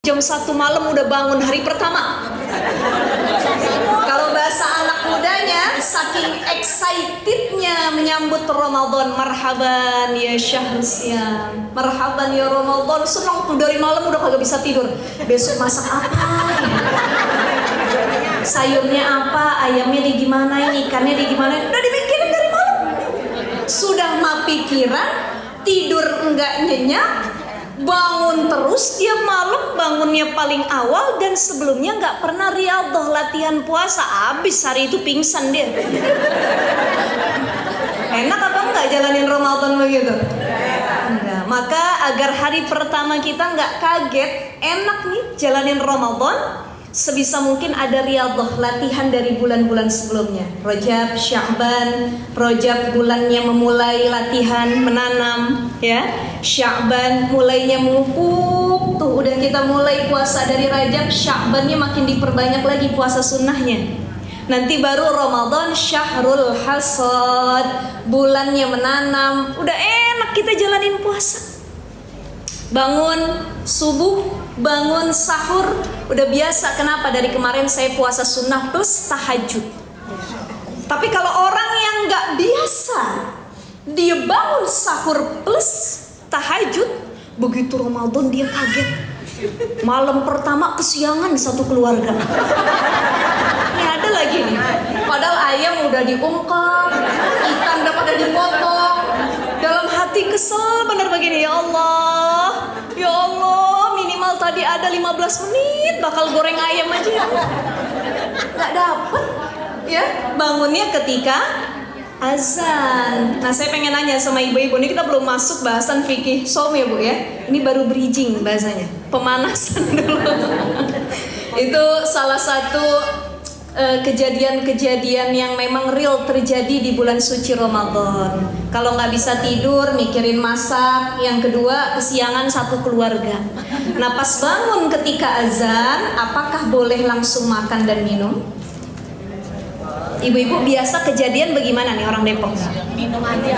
Jam 1 malam udah bangun hari pertama. Kalau bahasa anak mudanya, saking excitednya menyambut Ramadan. Marhaban ya syahrul siyam, marhaban ya Ramadan. Senang tuh dari malam udah kagak bisa tidur. Besok masak apa? Sayurnya apa? Ayamnya di gimana? Ini ikannya di gimana? Udah dipikirin dari malam. Sudah mah pikiran, tidur enggak nyenyak. Bangun terus tiap malam, bangunnya paling awal dan sebelumnya nggak pernah riyadhah latihan puasa, habis hari itu pingsan dia. Enak apa nggak jalanin Ramadan begitu? Enggak. Maka agar hari pertama kita nggak kaget, enak nih jalanin Ramadan, sebisa mungkin ada riyadhah latihan dari bulan-bulan sebelumnya. Rajab, Sya'ban. Rajab bulannya memulai latihan menanam, ya. Sya'ban mulainya memupuk. Tuh udah kita mulai puasa dari Rajab, Sya'bannya makin diperbanyak lagi puasa sunnahnya. Nanti baru Ramadan, syahrul hasad, bulannya menanam. Udah enak kita jalanin puasa. Bangun subuh, bangun sahur, udah biasa. Kenapa? Dari kemarin saya puasa sunnah plus tahajud. Tapi kalau orang yang nggak biasa, dia bangun sahur plus tahajud, begitu Ramadan dia kaget. Malam pertama kesiangan satu keluarga. Ini ada lagi nih. Padahal ayam udah diungkap, ikan udah dipotong. Dalam hati kesel bener begini, ya Allah, ya Allah, minimal tadi ada 15 menit bakal goreng ayam aja. Nggak dapet, ya. Bangunnya ketika azan. Nah, saya pengen nanya sama ibu-ibu, ini kita belum masuk bahasan fikih som ya Bu ya. Ini baru bridging bahasanya, pemanasan dulu. Itu salah satu kejadian-kejadian yang memang real terjadi di bulan suci Ramadan. Kalau nggak bisa tidur, mikirin masak. Yang kedua, kesiangan satu keluarga. Nah, pas bangun ketika azan, apakah boleh langsung makan dan minum? Ibu-ibu biasa kejadian bagaimana nih orang Depok? Minum aja.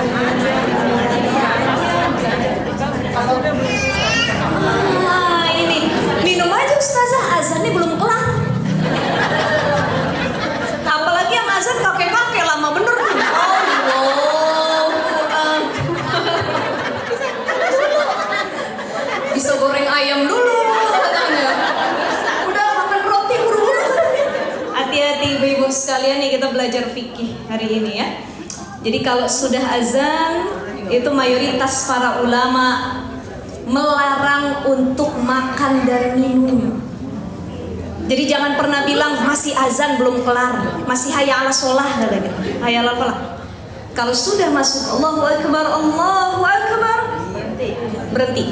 Ini minum aja Ustazah, azannya belum kelar. Apalagi yang azan kakek-kakek lama bener. Bisa goreng ayam dulu katanya. Udah makan roti buru-buru. Hati-hati ibu-ibu sekalian nih, kita belajar fikih hari ini ya. Jadi kalau sudah azan, itu mayoritas para ulama melarang untuk makan dan minum. Jadi jangan pernah bilang masih azan belum kelar, masih hayya ala sholah katanya, hayya ala falah. Kalau sudah masuk Allahu Akbar, Allahu Akbar, berhenti.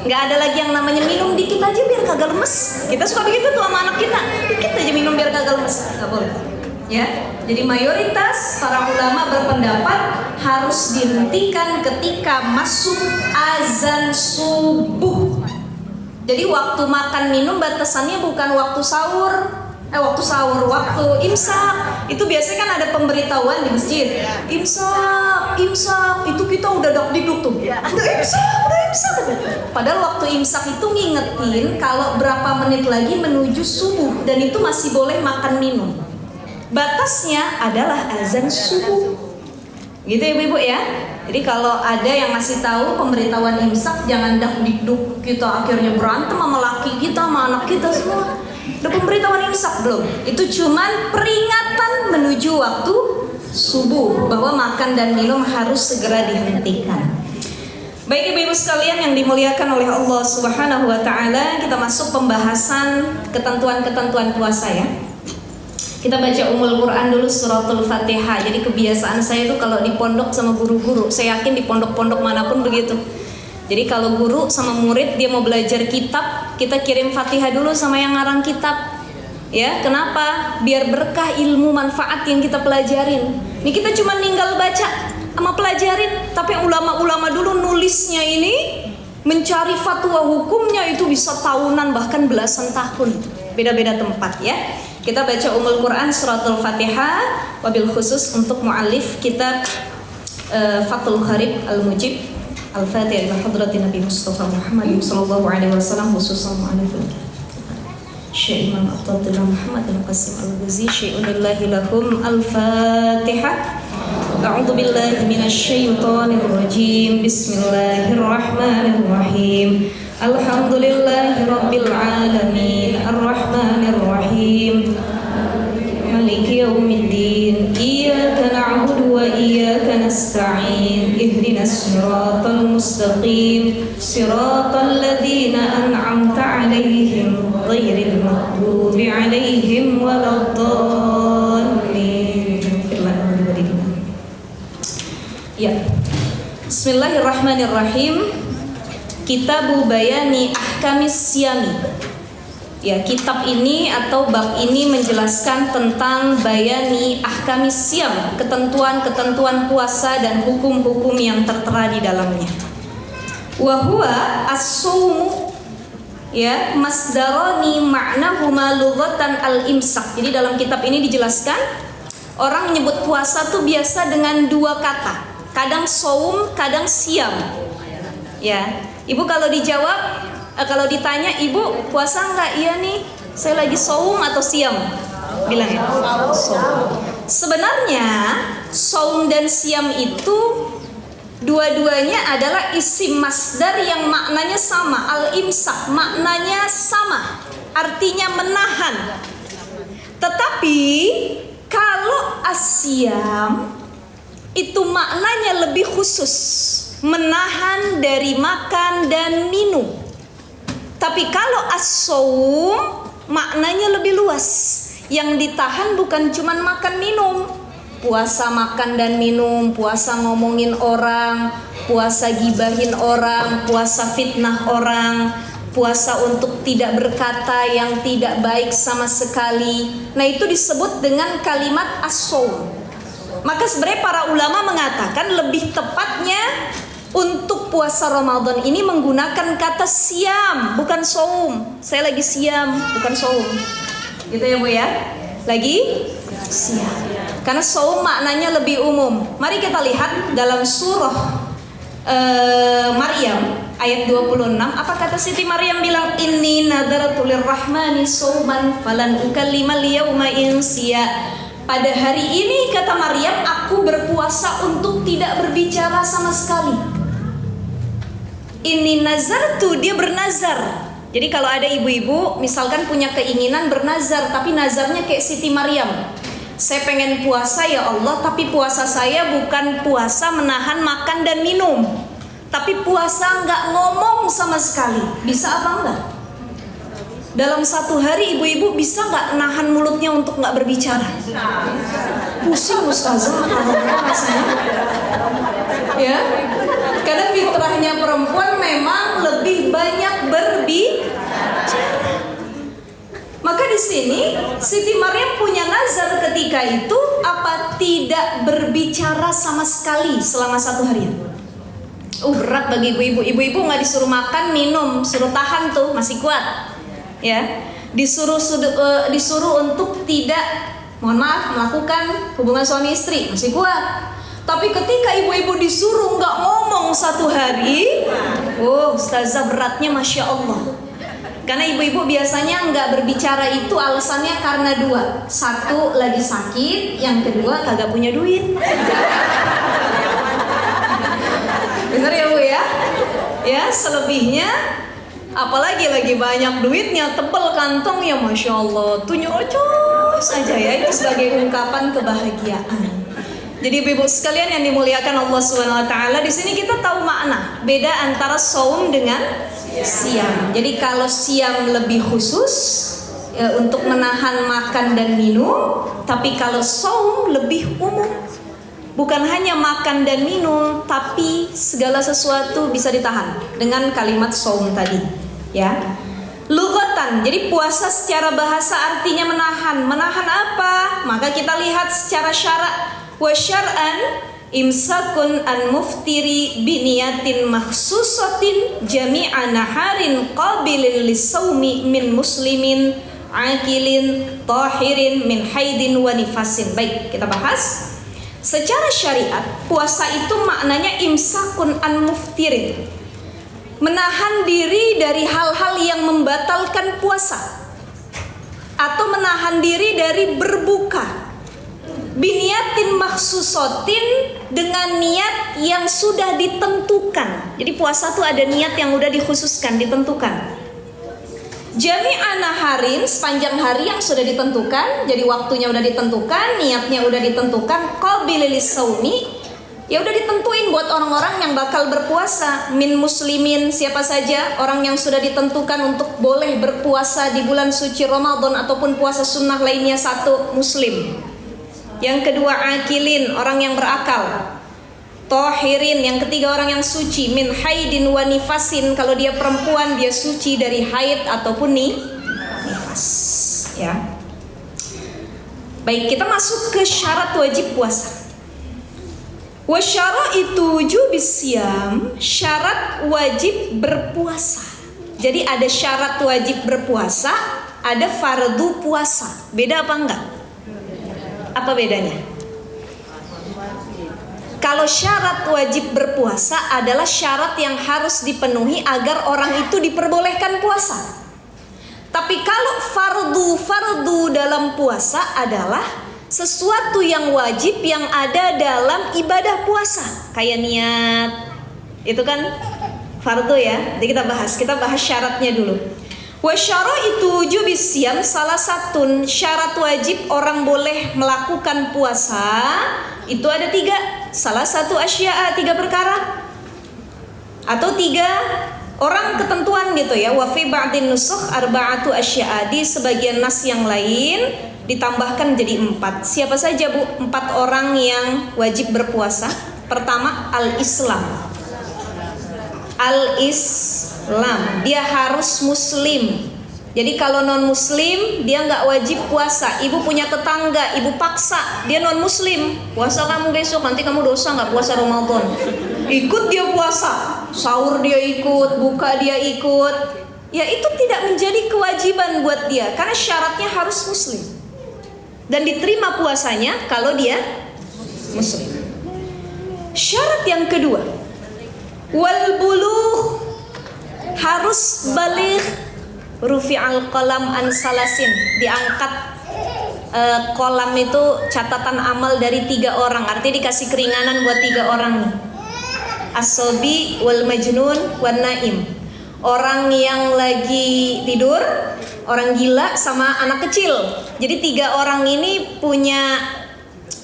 Nggak ada lagi yang namanya minum dikit aja biar kagak lemes. Kita suka begitu tuh sama anak kita, dikit aja minum biar kagak lemes. Nggak boleh. Ya, jadi mayoritas para ulama berpendapat harus dihentikan ketika masuk azan subuh. Jadi waktu makan minum batasannya bukan waktu sahur, waktu imsak. Itu biasanya kan ada pemberitahuan di masjid. Imsak, itu kita udah dakdikduk tuh. Udah imsak. Padahal waktu imsak itu ngingetin kalau berapa menit lagi menuju subuh dan itu masih boleh makan minum. Batasnya adalah azan subuh. Gitu ya Ibu ya. Jadi kalau ada yang masih tahu pemberitahuan imsak, jangan dakdikduk kita akhirnya berantem sama laki kita, sama anak kita semua. Udah pemberitahuan imsak belum? Itu cuman peringatan menuju waktu subuh bahwa makan dan minum harus segera dihentikan. Baik ibu-ibu sekalian yang dimuliakan oleh Allah Subhanahu wa taala, kita masuk pembahasan ketentuan-ketentuan puasa ya. Kita baca Ummul Quran dulu, suratul Fatihah. Jadi kebiasaan saya itu kalau di pondok sama guru-guru, saya yakin di pondok-pondok manapun begitu. Jadi kalau guru sama murid dia mau belajar kitab, kita kirim Fatihah dulu sama yang ngarang kitab. Ya, kenapa? Biar berkah ilmu manfaat yang kita pelajarin. Ini kita cuma tinggal baca sama pelajarin, tapi ulama-ulama dulu nulisnya ini mencari fatwa hukumnya itu bisa tahunan bahkan belasan tahun. Beda-beda tempat ya. Kita baca Ummul Quran suratul Fatihah, wabil khusus untuk mu'alif kitab Fathul Gharib Al-Mujib. Al-Fatihah ila hadratin Nabi Mustafa Muhammad sallallahu alaihi wasallam khususan ma'alifun Syekh Imam Abdullah Muhammad Al-Qasim Al-Ghazi Syekh Ulillahi lahum Al-Fatihah. A'udzu billahi minasy syaithanir rajim. Bismillahirrahmanirrahim. Alhamdulillahi rabbil alamin. Arrahmanir rahim. Maliki yaumiddin. Iyyaka na'budu wa iyyaka nasta'in. Ihdinas siratal mustaqim. Siratal ladzina an'amta 'alaihim ghairil maghdubi 'alaihim waladdallin. Ya. Bismillahirrahmanirrahim. Kitabu Bayani Ahkamis Siyami. Ya, kitab ini atau bab ini menjelaskan tentang bayani ahkamis siyam, ketentuan-ketentuan puasa dan hukum-hukum yang tertera di dalamnya. Wa huwa as-shaumu, ya, masdarani ma'nahuma lughatan al-imsak. Jadi dalam kitab ini dijelaskan orang menyebut puasa tuh biasa dengan dua kata. Kadang shaum, kadang siyam. Ya, Ibu kalau dijawab, kalau ditanya, Ibu puasa enggak? Iya nih, saya lagi shaum atau siyam? Bilang ya, shaum. Sebenarnya shaum dan siyam itu dua-duanya adalah isim masdar yang maknanya sama. Al-imsak maknanya sama, artinya menahan. Tetapi kalau asyam itu maknanya lebih khusus, menahan dari makan dan minum. Tapi kalau as-shaum maknanya lebih luas. Yang ditahan bukan cuma makan minum. Puasa makan dan minum, puasa ngomongin orang, puasa gibahin orang, puasa fitnah orang, puasa untuk tidak berkata yang tidak baik sama sekali. Nah, itu disebut dengan kalimat as-shaum. Maka sebenarnya para ulama mengatakan lebih tepatnya untuk puasa Ramadan ini menggunakan kata siam, bukan shaum. Saya lagi siam, bukan shaum. Gitu ya Bu ya? Lagi siam. Karena shaum maknanya lebih umum. Mari kita lihat dalam surah Maryam ayat 26. Apa kata Siti Maryam bilang? Inni nadartu lirrahmani shauman falan ukallimal yawma insiya. Pada hari ini, kata Maryam, aku berpuasa untuk tidak berbicara sama sekali. Ini nazar tuh, dia bernazar. Jadi kalau ada ibu-ibu misalkan punya keinginan bernazar, tapi nazarnya kayak Siti Maryam, saya pengen puasa ya Allah, tapi puasa saya bukan puasa menahan makan dan minum, tapi puasa nggak ngomong sama sekali. Bisa apa enggak? Dalam satu hari ibu-ibu bisa nggak nahan mulutnya untuk nggak berbicara? Pusing ustazah rasanya. Ya, karena fitrahnya perempuan memang lebih banyak berbicara. Maka di sini Siti Maryam punya nazar ketika itu apa? Tidak berbicara sama sekali selama satu harian. Berat bagi ibu-ibu. Ibu-ibu nggak disuruh makan, minum, suruh tahan tuh masih kuat. Ya, disuruh untuk tidak, mohon maaf, melakukan hubungan suami istri masih kuat. Tapi ketika ibu-ibu disuruh nggak ngomong satu hari, ustazah beratnya masya Allah. Karena ibu-ibu biasanya nggak berbicara itu alasannya karena dua. Satu, lagi sakit. Yang kedua, kagak punya duit. Bener ya Bu ya? Ya, selebihnya apalagi lagi banyak duitnya, tebel kantongnya, masya Allah, tuh nyerocos aja ya. Itu sebagai ungkapan kebahagiaan. Jadi ibu sekalian yang dimuliakan Allah Subhanahu Wa Taala, di sini kita tahu makna beda antara shaum dengan siam. Jadi kalau siam lebih khusus ya, untuk menahan makan dan minum, tapi kalau shaum lebih umum. Bukan hanya makan dan minum, tapi segala sesuatu bisa ditahan dengan kalimat shaum tadi. Ya, lughatan. Jadi puasa secara bahasa artinya menahan. Menahan apa? Maka kita lihat secara syarak. Wa syar'an imsakun an muftiri biniyatin makhsusatin jami'a naharin qabilin lisawmi min muslimin akilin tahirin min haidin wa nifasin. Baik, kita bahas. Secara syariat, puasa itu maknanya imsakun an muftirin, menahan diri dari hal-hal yang membatalkan puasa, atau menahan diri dari berbuka biniatin maksusotin, dengan niat yang sudah ditentukan. Jadi puasa tuh ada niat yang udah dikhususkan, ditentukan. Jami'an naharin, sepanjang hari yang sudah ditentukan, jadi waktunya udah ditentukan, niatnya udah ditentukan. Qabililis saumi, ya udah ditentuin buat orang-orang yang bakal berpuasa. Min muslimin, siapa saja orang yang sudah ditentukan untuk boleh berpuasa di bulan suci Ramadan ataupun puasa sunnah lainnya. Satu, muslim. Yang kedua, akilin, orang yang berakal. Tohirin, yang ketiga orang yang suci. Min haidin wa nifasin, kalau dia perempuan dia suci dari haid ataupun nifas. Ya. Baik, kita masuk ke syarat wajib puasa. Wa syaraitu wujubis siyam, syarat wajib berpuasa. Jadi ada syarat wajib berpuasa, ada fardu puasa. Beda apa enggak? Apa bedanya? Kalau syarat wajib berpuasa adalah syarat yang harus dipenuhi agar orang itu diperbolehkan puasa. Tapi kalau fardu dalam puasa adalah sesuatu yang wajib yang ada dalam ibadah puasa. Kayak niat, itu kan fardu ya. Jadi kita bahas syaratnya dulu. Wa syaraitu wujubis siyam, salah satu syarat wajib orang boleh melakukan puasa itu ada 3. Salah satu asya'a, 3 perkara atau 3 orang ketentuan gitu ya. Wa fi ba'din nusukh arba'atu asya'a, di sebagian nas yang lain ditambahkan jadi 4. Siapa saja Bu 4 orang yang wajib berpuasa? Pertama, al-Islam. Al-Islam, dia harus muslim. Jadi kalau non muslim dia nggak wajib puasa. Ibu punya tetangga, ibu paksa dia non muslim, puasa kamu besok, nanti kamu dosa nggak puasa Ramadan. Ikut dia puasa, sahur dia ikut, buka dia ikut. Ya itu tidak menjadi kewajiban buat dia karena syaratnya harus muslim. Dan diterima puasanya kalau dia muslim. Syarat yang kedua, wal buluh, harus baligh. Rufi'al qalam an salasin, diangkat kolam itu catatan amal dari 3 orang. Artinya dikasih keringanan buat 3 orang nih. As-sobi wal majnun wan naim, orang yang lagi tidur, orang gila, sama anak kecil. Jadi 3 orang ini punya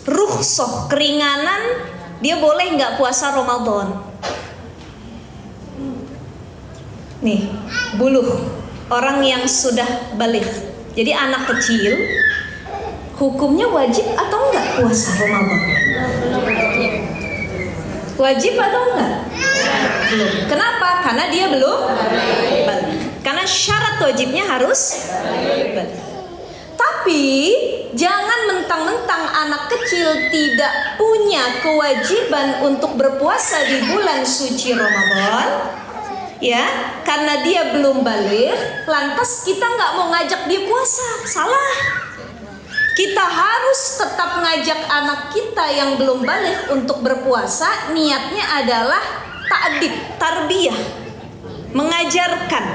rukhsah, keringanan, dia boleh nggak puasa Ramadan. Nih, buluh, orang yang sudah balik. Jadi anak kecil hukumnya wajib atau enggak puasa Ramadan? Wajib atau enggak? Belum. Kenapa? Karena dia belum balik. Karena syarat wajibnya harus balik. Tapi jangan mentang-mentang anak kecil tidak punya kewajiban untuk berpuasa di bulan suci Ramadan, ya, karena dia belum balik, lantas kita nggak mau ngajak dia puasa. Salah. Kita harus tetap ngajak anak kita yang belum balik untuk berpuasa. Niatnya adalah ta'dib, tarbiyah, mengajarkan,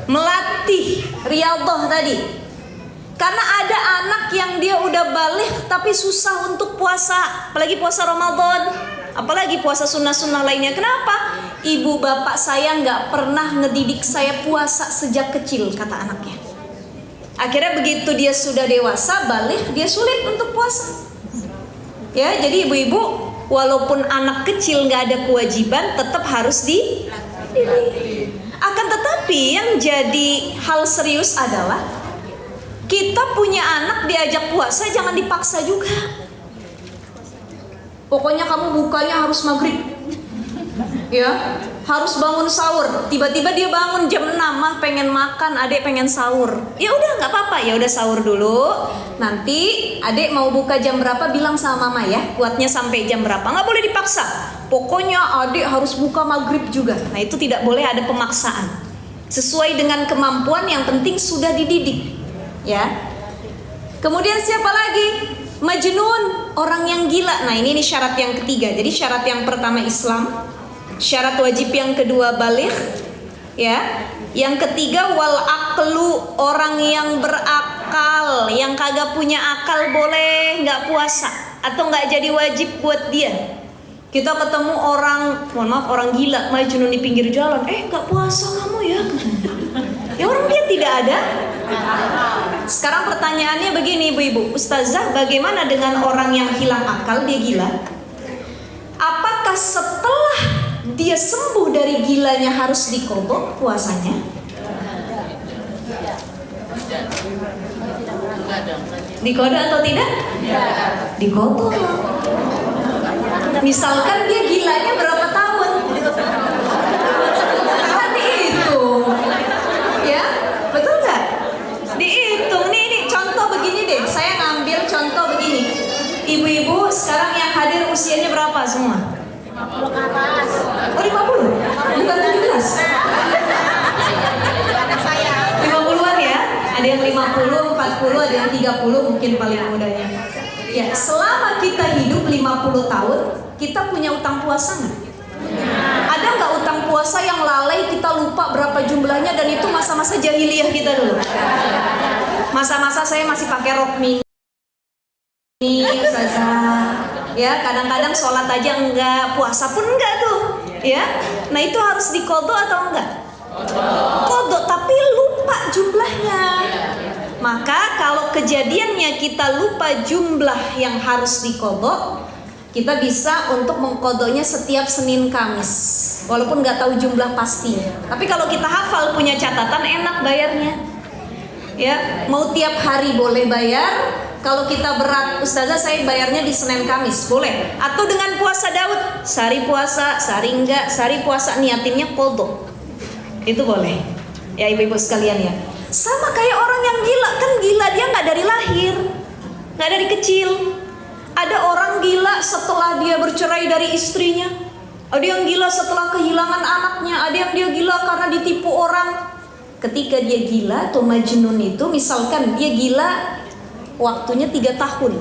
melatih, riyadhah tadi. Karena ada anak yang dia udah balik tapi susah untuk puasa, apalagi puasa Ramadan, apalagi puasa sunnah-sunnah lainnya. Kenapa? Ibu bapak saya nggak pernah ngedidik saya puasa sejak kecil, kata anaknya. Akhirnya begitu dia sudah dewasa, balik, dia sulit untuk puasa. Ya, jadi ibu-ibu, walaupun anak kecil nggak ada kewajiban, tetap harus dididik. Akan tetapi yang jadi hal serius adalah kita punya anak diajak puasa jangan dipaksa juga. Pokoknya kamu bukanya harus maghrib, ya, harus bangun sahur. Tiba-tiba dia bangun jam 6, mah pengen makan, adek pengen sahur. Ya udah nggak apa-apa, ya udah sahur dulu. Nanti adek mau buka jam berapa bilang sama mama ya, kuatnya sampai jam berapa. Nggak boleh dipaksa. Pokoknya adek harus buka maghrib juga. Nah itu tidak boleh ada pemaksaan. Sesuai dengan kemampuan, yang penting sudah dididik. Ya. Kemudian siapa lagi? Majnun, orang yang gila. Nah ini syarat yang ketiga. Jadi syarat yang pertama Islam, syarat wajib yang kedua baligh, ya. Yang ketiga wal aqlu, orang yang berakal. Yang kagak punya akal boleh nggak puasa atau nggak jadi wajib buat dia. Kita ketemu orang, mohon maaf, orang gila, majnun di pinggir jalan, nggak puasa kamu ya? Ya orang dia tidak ada. Sekarang pertanyaannya begini ibu-ibu, Ustazah, bagaimana dengan orang yang hilang akal, dia gila? Apakah setelah dia sembuh dari gilanya harus diqadha puasanya? Diqadha atau tidak? Diqadha. Misalkan dia gilanya berapa tahun? Kan dihitung, ya, betul nggak? Dihitung. Nih contoh begini deh. Saya ngambil contoh begini. Ibu-ibu sekarang yang hadir usianya berapa semua? 50 ke atas. Oh 50? Bukan 17? 50-an ya? Ada yang 50, 40, ada yang 30 mungkin paling mudanya. Ya, selama kita hidup 50 tahun, kita punya utang puasa nggak? Ada nggak utang puasa yang lalai kita lupa berapa jumlahnya, dan itu masa-masa jahiliyah kita dulu. Masa-masa saya masih pakai rok mini, Ustazah. Ya, kadang-kadang sholat aja enggak, puasa pun enggak tuh. Ya, nah itu harus diqadha atau enggak? Qadha, tapi lupa jumlahnya. Maka kalau kejadiannya kita lupa jumlah yang harus diqadha, kita bisa untuk mengqadhanya setiap Senin Kamis, walaupun nggak tahu jumlah pastinya. Tapi kalau kita hafal, punya catatan, enak bayarnya. Ya, mau tiap hari boleh bayar. Kalau kita berat, Ustazah saya bayarnya di Senin Kamis, boleh. Atau dengan puasa Daud, sehari puasa, sehari enggak, sehari puasa niatinnya qadha. Itu boleh. Ya ibu-ibu sekalian ya. Sama kayak orang yang gila, kan gila dia nggak dari lahir, nggak dari kecil. Ada orang gila setelah dia bercerai dari istrinya. Ada yang gila setelah kehilangan anaknya. Ada yang dia gila karena ditipu orang. Ketika dia gila atau majnun itu, misalkan dia gila waktunya 3 tahun.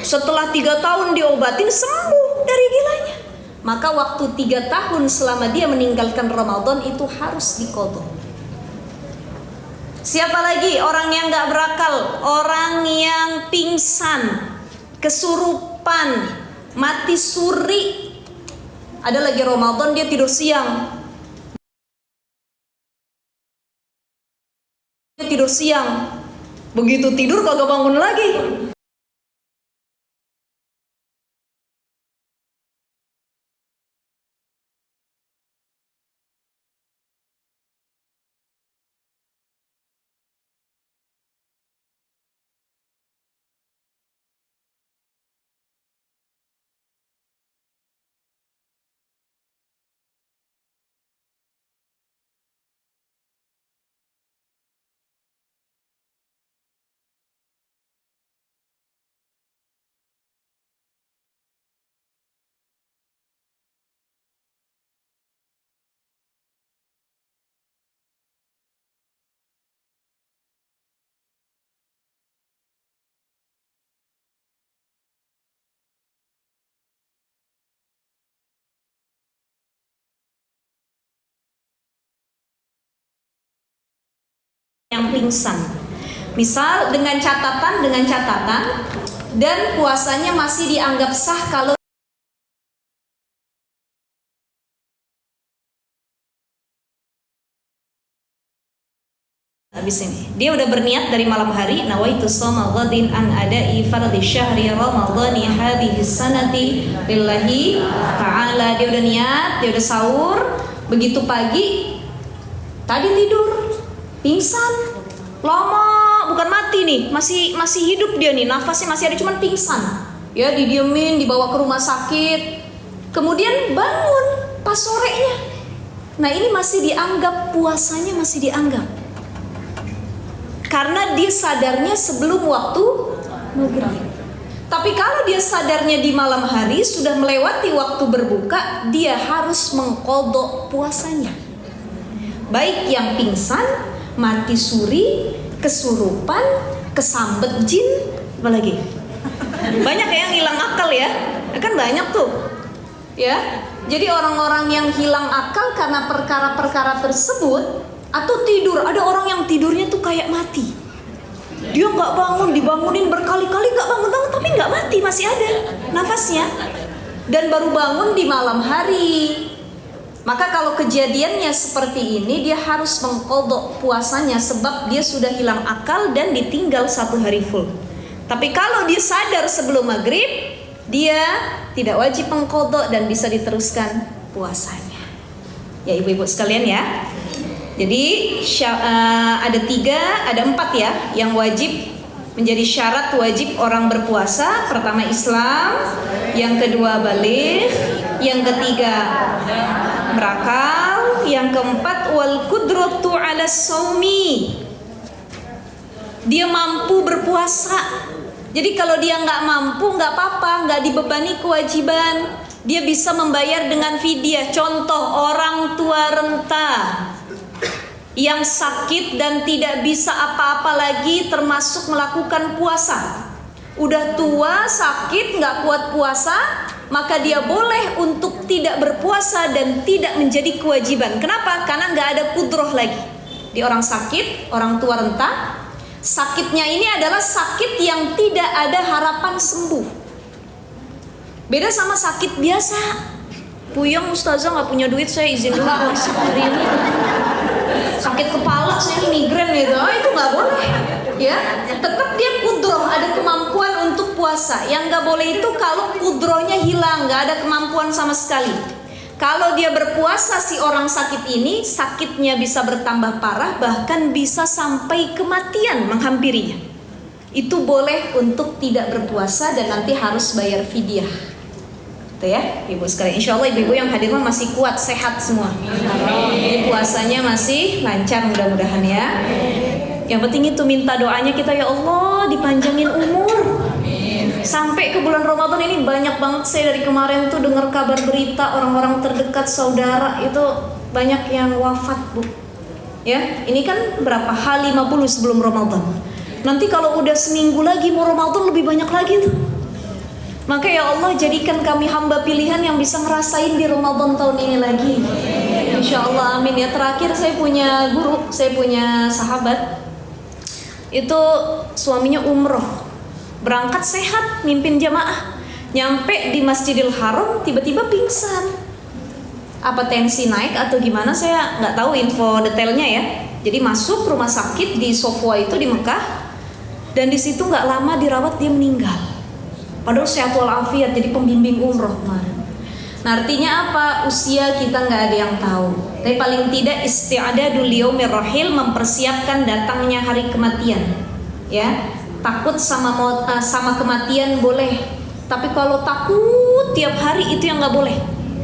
Setelah 3 tahun diobatin, sembuh dari gilanya. Maka waktu 3 tahun selama dia meninggalkan Ramadan itu harus diqadha. Siapa lagi orang yang gak berakal? Orang yang pingsan, kesurupan, mati suri. Ada lagi Ramadan dia tidur siang. Tidur siang. Begitu tidur kagak bangun lagi. Yang pingsan, misal dengan catatan dan puasanya masih dianggap sah kalau habis ini dia udah berniat dari malam hari, nawaitu shoma ghadin an ada'i fardhi syahri ramadhani hadhihi sanati lillahi ta'ala. Dia udah niat, dia udah sahur, begitu pagi tadi tidur pingsan, lama, bukan mati nih, masih hidup dia nih, nafasnya masih ada, cuman pingsan. Ya, didiemin, dibawa ke rumah sakit, kemudian bangun pas sorenya. Nah ini masih dianggap, puasanya masih dianggap, karena dia sadarnya sebelum waktu maghrib. Tapi kalau dia sadarnya di malam hari, sudah melewati waktu berbuka, dia harus mengqadha puasanya. Baik yang pingsan, mati suri, kesurupan, kesambet jin, apa lagi? Banyak yang hilang akal ya. Kan banyak tuh. Ya. Jadi orang-orang yang hilang akal karena perkara-perkara tersebut, atau tidur. Ada orang yang tidurnya tuh kayak mati. Dia nggak bangun, dibangunin berkali-kali nggak bangun-bangun, tapi nggak mati, masih ada nafasnya. Dan baru bangun di malam hari. Maka kalau kejadiannya seperti ini, dia harus mengqadha puasanya sebab dia sudah hilang akal dan ditinggal 1 hari full. Tapi kalau dia sadar sebelum maghrib, dia tidak wajib mengqadha dan bisa diteruskan puasanya. Ya ibu-ibu sekalian ya. Jadi ada 4 ya yang wajib menjadi syarat wajib orang berpuasa. Pertama Islam, yang kedua baligh, yang ketiga berakal, yang keempat wal qudratu 'ala shaumi. Dia mampu berpuasa. Jadi kalau dia nggak mampu nggak apa-apa, nggak dibebani kewajiban. Dia bisa membayar dengan fidyah. Contoh orang tua renta yang sakit dan tidak bisa apa-apa lagi termasuk melakukan puasa. Udah tua, sakit, nggak kuat puasa, maka dia boleh untuk tidak berpuasa dan tidak menjadi kewajiban. Kenapa? Karena nggak ada kudroh lagi. Di orang sakit, orang tua renta, sakitnya ini adalah sakit yang tidak ada harapan sembuh. Beda sama sakit biasa. Puyeng ustazah nggak punya duit, saya izin dulu puasa hari ini. Sakit kepala, saya migrain gitu, itu nggak boleh. Ya, tetap dia kudroh, ada kemampuan untuk puasa. Yang nggak boleh itu kalau kudrohnya hilang, nggak ada kemampuan sama sekali. Kalau dia berpuasa si orang sakit ini, sakitnya bisa bertambah parah, bahkan bisa sampai kematian menghampirinya. Itu boleh untuk tidak berpuasa dan nanti harus bayar fidyah. Itu ya, ibu sekalian. Insya Allah ibu-ibu yang hadir masih kuat, sehat semua. Jadi puasanya masih lancar mudah-mudahan ya. Yang penting itu minta doanya kita, ya Allah dipanjangin umur. Sampai ke bulan Ramadan ini banyak banget saya dari kemarin tuh dengar kabar berita orang-orang terdekat saudara itu banyak yang wafat, Bu. Ya, ini kan berapa? H50 sebelum Ramadan. Nanti kalau udah seminggu lagi mau Ramadan lebih banyak lagi tuh. Maka ya Allah jadikan kami hamba pilihan yang bisa ngerasain di Ramadan tahun ini lagi. Insya Allah amin ya. Terakhir saya punya guru, saya punya sahabat. Itu suaminya umroh, berangkat sehat, mimpin jamaah, nyampe di Masjidil Haram tiba-tiba pingsan. Apa tensi naik atau gimana saya nggak tahu info detailnya ya. Jadi masuk rumah sakit di Sofwa itu di Mekah, dan di situ nggak lama dirawat dia meninggal. Padahal sehat walafiat, jadi pembimbing umroh kemarin. Nah artinya apa? Usia kita nggak ada yang tahu. Tapi paling tidak isti'adadul liyaumir rahil, mempersiapkan datangnya hari kematian. Ya, takut sama kematian boleh. Tapi kalau takut tiap hari itu yang nggak boleh.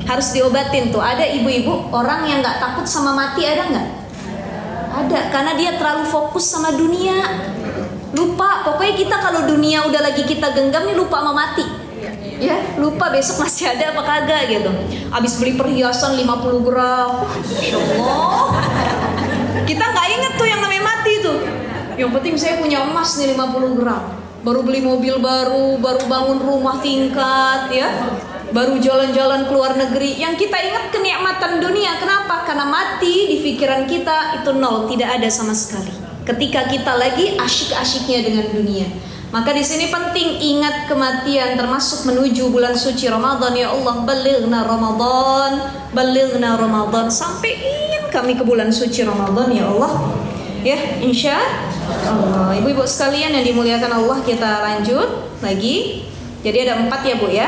Harus diobatin tuh. Ada ibu-ibu orang yang nggak takut sama mati, ada nggak? Ada, karena dia terlalu fokus sama dunia. Lupa, pokoknya kita kalau dunia udah lagi kita genggam nih lupa sama mati. Ya, lupa besok masih ada apa kagak gitu. Abis beli perhiasan 50 gram. Masya Allah. Kita nggak inget tuh yang namanya mati tuh. Yang penting saya punya emas nih 50 gram. Baru beli mobil baru, baru bangun rumah tingkat ya. Baru jalan-jalan ke luar negeri. Yang kita ingat kenikmatan dunia. Kenapa? Karena mati di pikiran kita itu nol, tidak ada sama sekali. Ketika kita lagi asyik-asyiknya dengan dunia. Maka di sini penting ingat kematian, termasuk menuju bulan suci Ramadan. Ya Allah, balighna Ramadan, balighna Ramadan, sampaiin kami ke bulan suci Ramadan ya Allah. Ya, insya Allah. Ibu-ibu sekalian yang dimuliakan Allah, kita lanjut lagi. Jadi ada 4 ya Bu ya.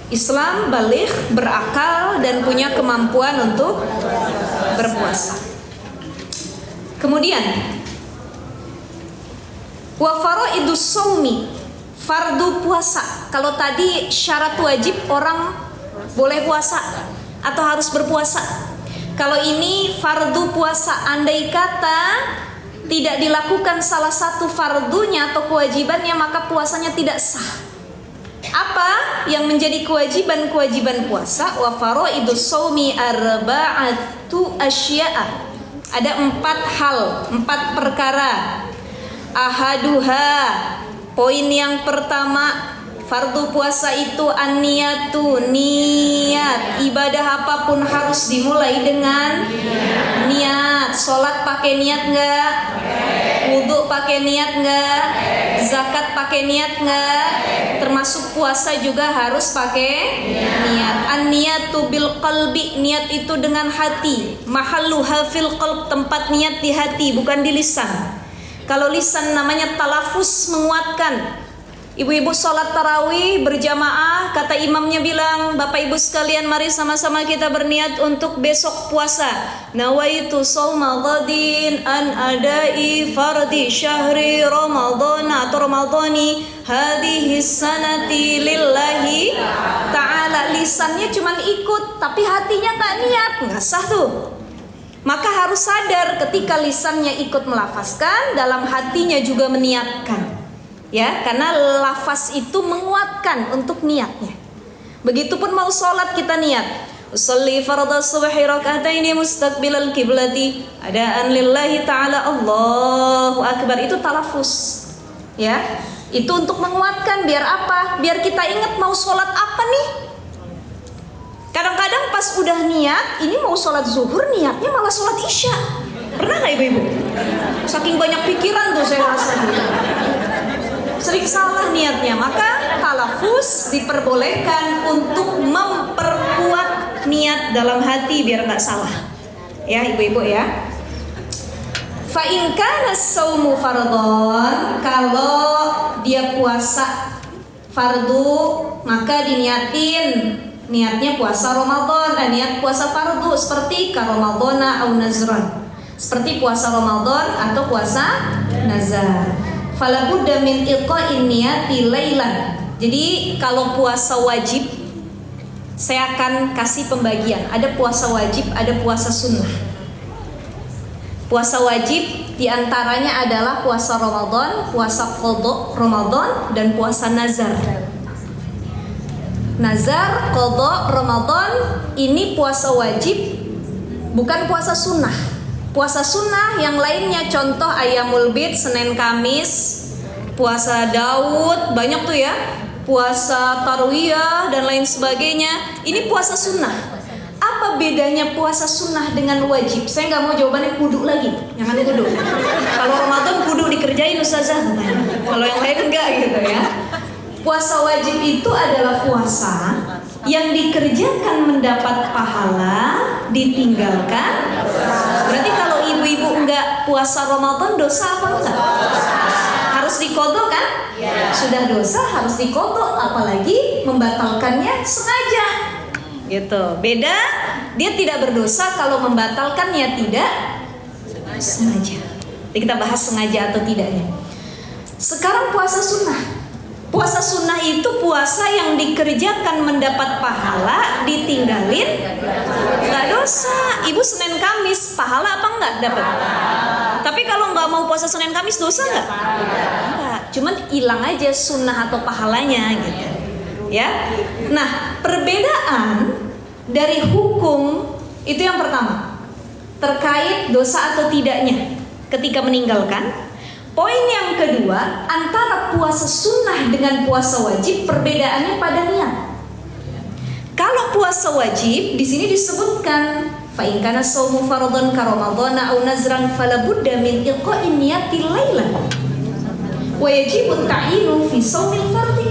Islam, baligh, berakal, dan punya kemampuan untuk berpuasa. Kemudian wa faraidus shaumi, fardu puasa. Kalau tadi syarat wajib orang boleh puasa atau harus berpuasa. Kalau ini fardu puasa, andai kata tidak dilakukan salah satu fardunya atau kewajibannya, maka puasanya tidak sah. Apa yang menjadi kewajiban puasa? Wa faraidus shaumi arba'atu asya'a. Ada 4 hal, 4 perkara. Ahaduha, Poin yang pertama, fardu puasa itu an-niyatu, niat. Ibadah apapun harus dimulai dengan niat. Sholat pakai niat nggak? Wudhu pakai niat nggak? Zakat pakai niat nggak? Termasuk puasa juga harus pakai niat. An-niyatu bil qalbi, niat itu dengan hati. Mahalluha fil qalb, tempat niat di hati, bukan di lisan. Kalau lisan namanya talafus, menguatkan. Ibu-ibu sholat tarawih berjamaah, kata imamnya bilang, Bapak ibu sekalian mari sama-sama kita berniat untuk besok puasa. Nawaitu shauma ghadin an adai fardi syahri ramadhana atau ramadhani hadhihi sanati lillahi ta'ala. Lisannya cuman ikut, tapi hatinya gak niat, gak sah tuh. Maka harus sadar ketika lisannya ikut melafazkan, dalam hatinya juga meniatkan. Ya, karena lafaz itu menguatkan untuk niatnya. Begitupun mau sholat kita niat. Usolli fardhu subhi raka'ataini mustaqbilal kiblati adaan lillahi ta'ala Allahu akbar. Itu talafus. Ya, itu untuk menguatkan. Biar apa? Biar kita ingat mau sholat apa nih. Kadang-kadang pas udah niat, ini mau sholat zuhur, niatnya malah sholat isya. Pernah gak ibu-ibu? Saking banyak pikiran tuh saya rasa. Sering salah niatnya. Maka talafus diperbolehkan untuk memperkuat niat dalam hati biar gak salah. Ya ibu-ibu ya. Fa in kana shaumu fardhon, kalau dia puasa fardu maka diniatin niatnya puasa Ramadan, dan niat puasa fardu seperti ka Ramadhana au nazran. Seperti puasa Ramadan atau puasa nazar. Fala budda min iqa'in niyati lailan. Jadi kalau puasa wajib, saya akan kasih pembagian. Ada puasa wajib, ada puasa sunnah. Puasa wajib diantaranya adalah puasa Ramadan, puasa qadha Ramadan, dan puasa nazar. Nazar, qadha, Ramadan ini puasa wajib, bukan puasa sunnah. Puasa sunnah yang lainnya contoh Ayyamul Bid, Senin Kamis, puasa Daud, banyak tuh ya. Puasa Tarwiyah dan lain sebagainya. Ini puasa sunnah. Apa bedanya puasa sunnah dengan wajib? Saya nggak mau jawabannya kudu lagi. Jangan kudu. Kalau Ramadan kudu dikerjain ustazah. Kalau yang lain enggak gitu ya. Puasa wajib itu adalah puasa yang dikerjakan mendapat pahala, ditinggalkan. Berarti kalau ibu-ibu enggak puasa Ramadan dosa apa enggak? Harus diqodho kan? Sudah dosa harus diqodho, apalagi membatalkannya sengaja. Gitu. Beda, dia tidak berdosa kalau membatalkannya tidak sengaja. Jadi kita bahas sengaja atau tidaknya. Sekarang puasa sunnah. Puasa sunnah itu puasa yang dikerjakan mendapat pahala, ditinggalin nggak dosa. Ibu Senin Kamis pahala apa enggak dapat? Tapi kalau nggak mau puasa Senin Kamis dosa nggak? Enggak. Cuman hilang aja sunnah atau pahalanya gitu. Ya. Nah, perbedaan dari hukum itu yang pertama terkait dosa atau tidaknya ketika meninggalkan. Poin yang kedua, antara puasa sunnah dengan puasa wajib perbedaannya pada niat. Kalau puasa wajib di sini disebutkan fa in kana shaumu fardhan ka ramadhana aw nazran fala budda min iqa'in niyati lailan wa yajibu ta'inu fi shaumil fardhi.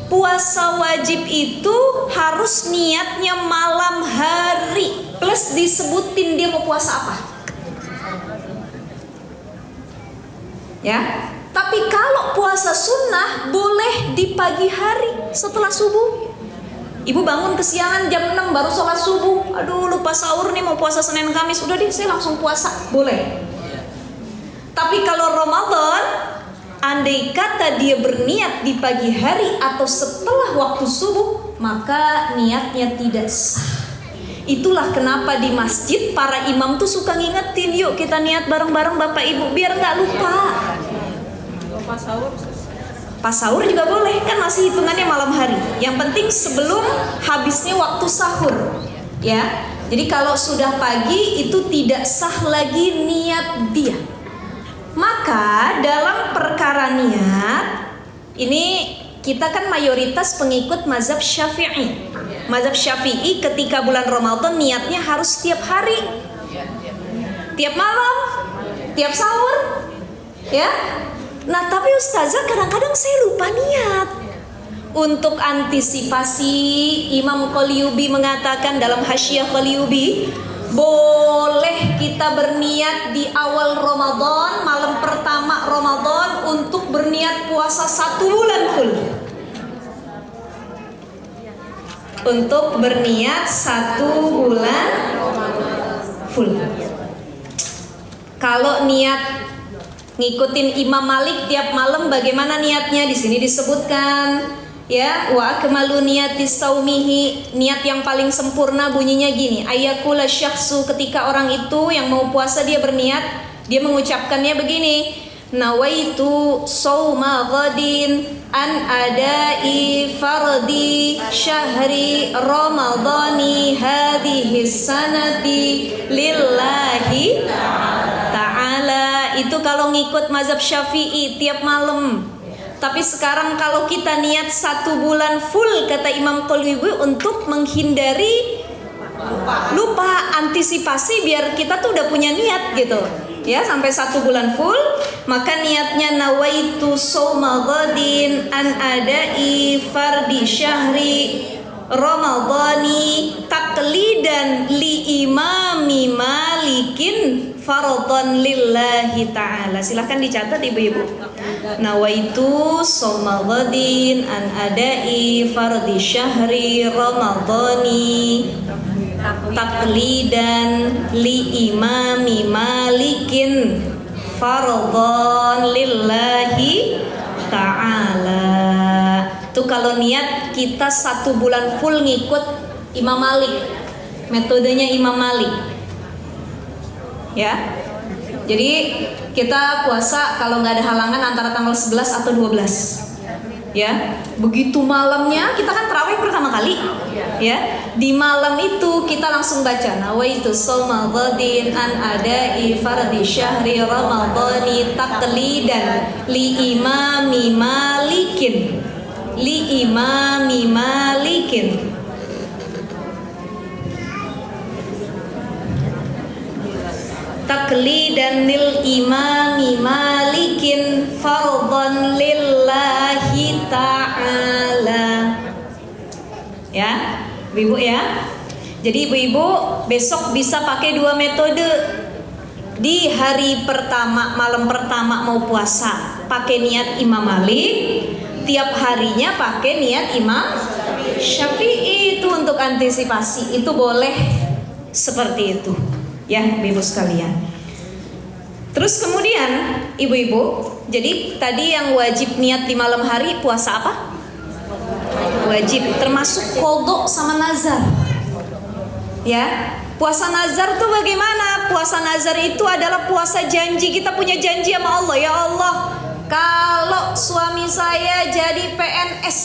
Puasa wajib itu harus niatnya malam hari plus disebutin dia mau puasa apa. Ya, tapi kalau puasa sunnah boleh di pagi hari setelah subuh. Ibu bangun kesiangan jam 6 baru sholat subuh. Aduh lupa sahur nih mau puasa Senin Kamis. Udah deh saya langsung puasa. Boleh. Tapi kalau Ramadan, andai kata dia berniat di pagi hari atau setelah waktu subuh, maka niatnya tidak sah. Itulah kenapa di masjid para imam tuh suka ngingetin, yuk kita niat bareng-bareng Bapak Ibu biar nggak lupa. Pas sahur juga boleh, kan masih hitungannya malam hari. Yang penting sebelum habisnya waktu sahur, ya. Jadi kalau sudah pagi itu tidak sah lagi niat dia. Maka dalam perkara niat Ini kita kan mayoritas pengikut mazhab Syafi'i. Mazhab Syafi'i ketika bulan Ramadan niatnya harus tiap hari, tiap malam, tiap sahur, ya. Nah tapi ustazah kadang-kadang saya lupa niat. Untuk antisipasi, Imam Qalyubi mengatakan dalam Hasyiah Qalyubi, boleh kita berniat di awal Ramadan, malam pertama Ramadan, untuk berniat puasa 1 bulan full. Untuk berniat 1 bulan full. Kalau niat ngikutin Imam Malik tiap malam, bagaimana niatnya? Di sini disebutkan, ya, wa akmalu niyati saumihi, niat yang paling sempurna bunyinya gini, ayakula syakhsu, ketika orang itu yang mau puasa dia berniat, dia mengucapkannya begini, nawaitu sauma ghadin an adai fardi syahri ramadhani hadhihi sanati lillahi ta'ala. Itu kalau ngikut mazhab Syafi'i tiap malam. Tapi sekarang kalau kita niat 1 bulan full, kata Imam Qalyubi, untuk menghindari lupa, antisipasi biar kita tuh udah punya niat gitu. Ya, sampai 1 bulan full, maka niatnya nawaitu shauma ghadin an adai fardi syahri ramadhani taqlidan li imami malikin faradhan lillahi ta'ala. Silahkan dicatat ibu-ibu. Nawaitu shauma ghadin an adai fardi syahri ramadhani taqlidan li imami malikin faradhan lillahi ta'ala. Itu kalau niat kita 1 bulan full ngikut Imam Malik, metodenya Imam Malik, ya. Jadi kita puasa kalau nggak ada halangan antara tanggal 11 atau 12, ya. Begitu malamnya kita kan tarawih pertama kali, ya. Di malam itu kita langsung baca nawaitu shauma ghadin an adai fardhi syahri ramadhani taqlidan li imami malikin, li imami malikin. Taqlidan lil imami malikin fardhan lillahi ta'ala. Ya, ibu ya. Jadi ibu-ibu besok bisa pakai 2 metode. Di hari pertama, malam pertama mau puasa, pakai niat Imam Malik. Tiap harinya pakai niat Imam Syafi'i. Itu untuk antisipasi. Itu boleh seperti itu, ya ibu sekalian. Terus kemudian ibu-ibu, jadi tadi yang wajib niat di malam hari puasa apa? Wajib, termasuk qadha sama nazar. Ya, puasa nazar tuh bagaimana? Puasa nazar itu adalah puasa janji. Kita punya janji sama Allah, ya Allah, kalau suami saya jadi PNS,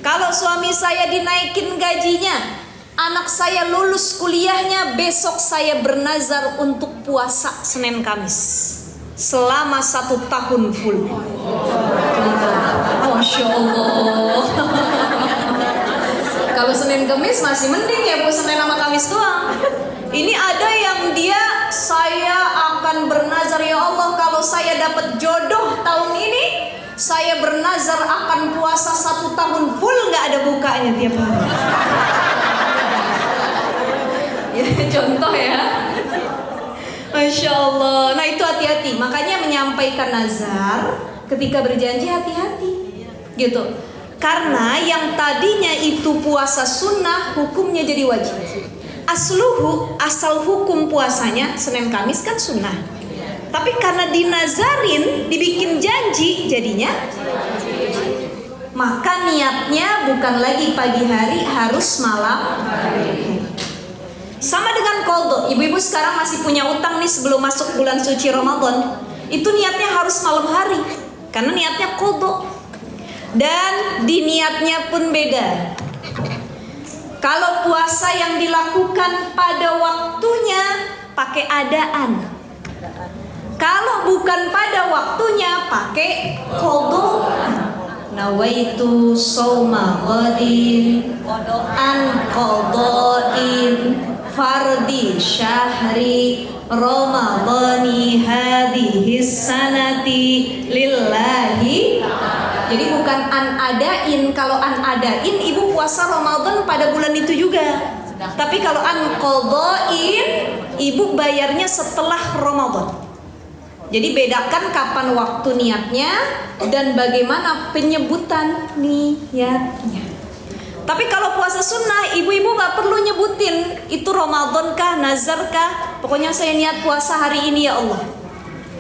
kalau suami saya dinaikin gajinya, anak saya lulus kuliahnya, besok saya bernazar untuk puasa Senin Kamis selama 1 tahun full. Masya Allah. Kalau Senin Kamis masih mending ya, Bu, Senin sama Kamis doang. Ini ada yang dia, saya akan bernazar, ya Allah, kalau saya dapat jodoh tahun ini, saya bernazar akan puasa 1 tahun full, nggak ada bukanya tiap hari. Ya, contoh ya. Masya Allah. Nah itu hati-hati. Makanya menyampaikan nazar ketika berjanji hati-hati, gitu. Karena yang tadinya itu puasa sunnah, hukumnya jadi wajib. Asal hukum puasanya Senin Kamis kan sunnah. Tapi karena dinazarin, dibikin janji, jadinya maka niatnya bukan lagi pagi hari, harus malam hari. Sama dengan qadha. Ibu-ibu sekarang masih punya utang nih sebelum masuk bulan suci Ramadan. Itu niatnya harus malam hari, karena niatnya qadha. Dan diniatnya pun beda. Kalau puasa yang dilakukan pada waktunya pakai adaan. Kalau bukan pada waktunya pakai qadha. nawaitu shauma ghadin an qada'in fardi syahri ramadhani hadhihi sanati lillahi. Jadi bukan an adain. Kalau an adain ibu puasa Ramadan pada bulan itu juga. Tapi kalau an qada'in ibu bayarnya setelah Ramadan. Jadi bedakan kapan waktu niatnya dan bagaimana penyebutan niatnya. Tapi kalau puasa sunnah, ibu-ibu gak perlu nyebutin itu Ramadan kah, nazar kah. Pokoknya saya niat puasa hari ini ya Allah.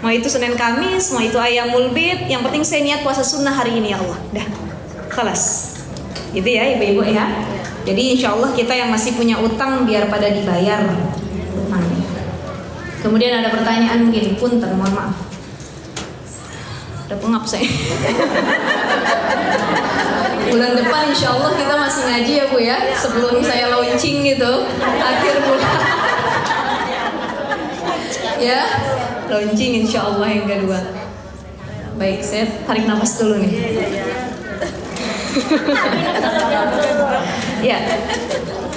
Mau itu Senin Kamis, mau itu Ayyamul Bid, yang penting saya niat puasa sunnah hari ini ya Allah. Dah, kelas. Gitu ya ibu-ibu ya. Jadi insya Allah kita yang masih punya utang biar pada dibayar utangnya. Kemudian ada pertanyaan begini, punten, mohon maaf. Udah pengap saya. Bulan depan insya Allah kita masih ngaji ya Bu ya. Sebelum saya launching gitu, akhir bulan. Ya, launching insya Allah yang kedua. Baik, saya tarik nafas dulu nih. Ya,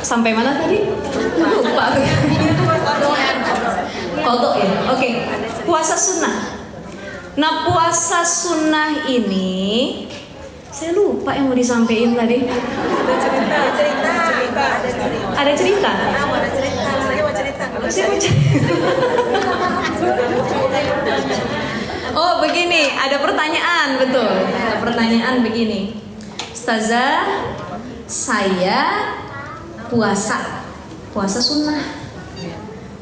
sampai mana tadi? Lupa. Kodok ya. Oke. Puasa sunnah. Nah, puasa sunnah ini saya lupa yang mau disampaikan tadi. Ada cerita. Saya mau cerita. Oh begini, ada pertanyaan, betul. Ada pertanyaan begini. Ustazah, saya puasa sunnah.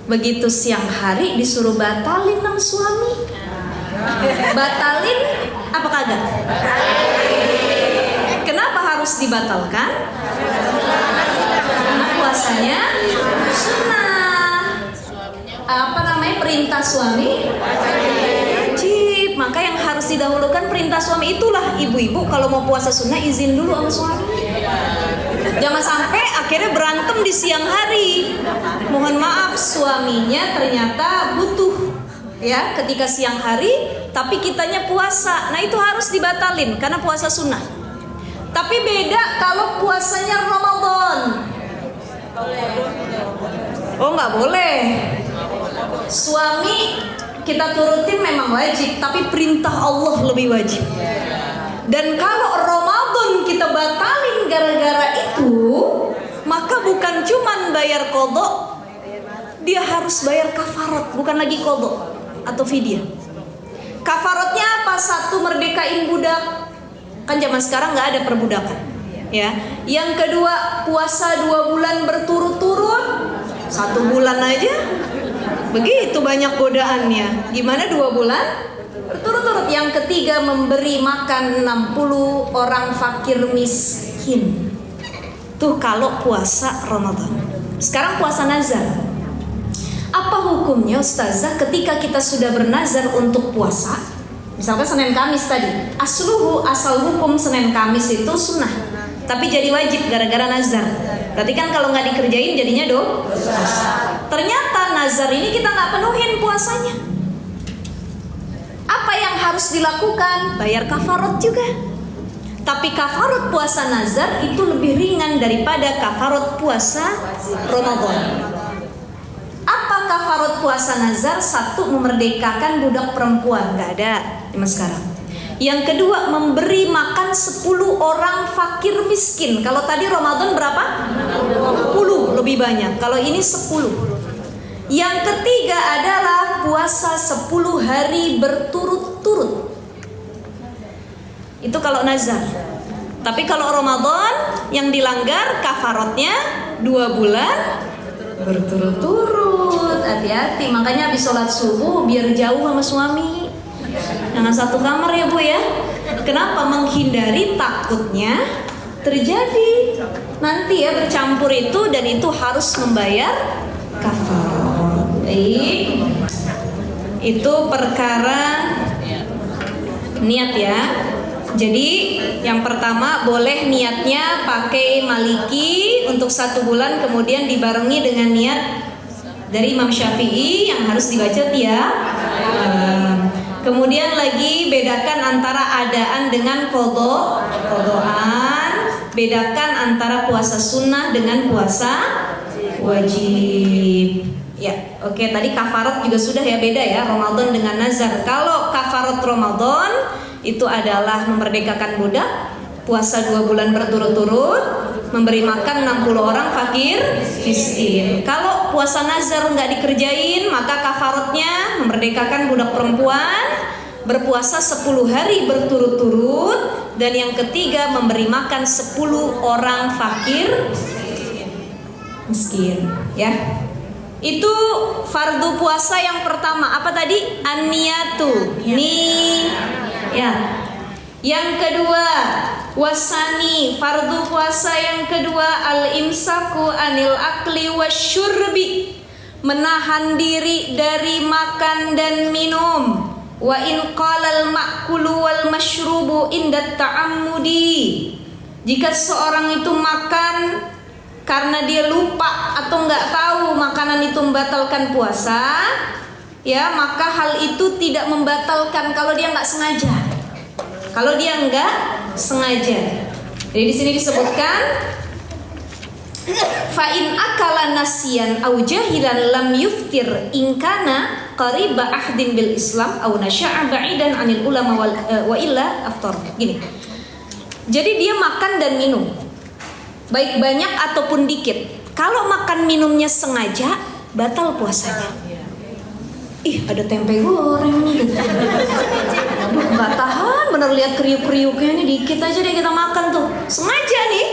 Begitu siang hari disuruh batalin sama suami. Batalin apa kagak? Kenapa harus dibatalkan? Karena puasanya sunnah. Apa namanya, perintah suami wajib. Maka yang harus didahulukan perintah suami. Itulah ibu-ibu kalau mau puasa sunnah izin dulu sama suami. Jangan sampai akhirnya berantem di siang hari. Mohon maaf, suaminya ternyata butuh ya ketika siang hari, tapi kitanya puasa. Nah itu harus dibatalin karena puasa sunnah. Tapi beda kalau puasanya Ramadan. Oh nggak boleh. Suami kita turutin memang wajib, tapi perintah Allah lebih wajib. Dan kalau Ramadan kita batalin gara-gara itu, maka bukan cuman bayar qadha, dia harus bayar kafarat, bukan lagi qadha atau fidyah. Kafaratnya apa? Satu, merdekain budak. Kan zaman sekarang nggak ada perbudakan. Ya. Yang kedua, puasa 2 bulan berturut-turut. 1 bulan aja begitu banyak godaannya. Gimana 2 bulan berturut-turut? Yang ketiga, memberi makan 60 orang fakir miskin. Tuh kalau puasa Ramadan. Sekarang puasa nazar. Apa hukumnya Ustazah ketika kita sudah bernazar untuk puasa? Misalkan Senin Kamis tadi, asal hukum Senin Kamis itu sunnah, tapi jadi wajib gara-gara nazar. Berarti kan kalau nggak dikerjain jadinya dosa. Ternyata nazar ini kita nggak penuhin puasanya. Apa yang harus dilakukan? Bayar kafarat juga. Tapi kafarat puasa nazar itu lebih ringan daripada kafarat puasa Ramadan. Apa kafarat puasa nazar? 1, memerdekakan budak perempuan. Nggak ada zaman sekarang. Yang kedua, memberi makan 10 orang fakir miskin. Kalau tadi Ramadan berapa? 20, lebih banyak. Kalau ini 10. Yang ketiga adalah puasa 10 hari berturut-turut. Itu kalau nazar. Tapi kalau Ramadan yang dilanggar kafaratnya 2 bulan berturut-turut. Hati-hati, makanya habis sholat subuh biar jauh sama suami. Jangan satu kamar ya Bu ya. Kenapa? Menghindari takutnya terjadi nanti ya bercampur itu, dan itu harus membayar kafarat. Baik. Itu perkara niat ya. Jadi yang pertama boleh niatnya pakai maliki untuk 1 bulan, kemudian dibarengi dengan niat dari Imam Syafi'i yang harus dibaca tiap. Kemudian lagi bedakan antara adaan dengan kodoan. Bedakan antara puasa sunnah dengan puasa wajib. Ya, oke, tadi kafarat juga sudah ya, beda ya Ramadan dengan nazar. Kalau kafarat Ramadan itu adalah memerdekakan budak, puasa 2 bulan berturut-turut, memberi makan 60 orang fakir miskin. Kalau puasa nazar nggak dikerjain, maka kafaratnya memerdekakan budak perempuan, berpuasa 10 hari berturut-turut, dan yang ketiga memberi makan 10 orang fakir miskin. Ya, itu fardu puasa yang pertama. Apa tadi? An-niyatu. Ya. Yang kedua, wasani, fardu puasa yang kedua, al-imsaku anil akli wasyurbi, menahan diri dari makan dan minum. Wa in qalal ma'kulu wal mashrubu inda ta'ammudi. Jika seorang itu makan karena dia lupa atau nggak tahu makanan itu membatalkan puasa, ya, maka hal itu tidak membatalkan kalau dia nggak sengaja. Kalau dia nggak sengaja. Jadi di sini disebutkan fa in akala nasiyan au jahilan lam yuftir in kana qariba ahdin bil Islam au nasya'a ba'idan 'anil ulama wa illa aftar. Gini. Jadi dia makan dan minum, baik banyak ataupun dikit. Kalau makan minumnya sengaja, batal puasanya. Ih, ada tempe goreng nih gitu. Aduh, gak tahan bener lihat kriuk-kriuknya nih, dikit aja deh kita makan tuh. Sengaja nih,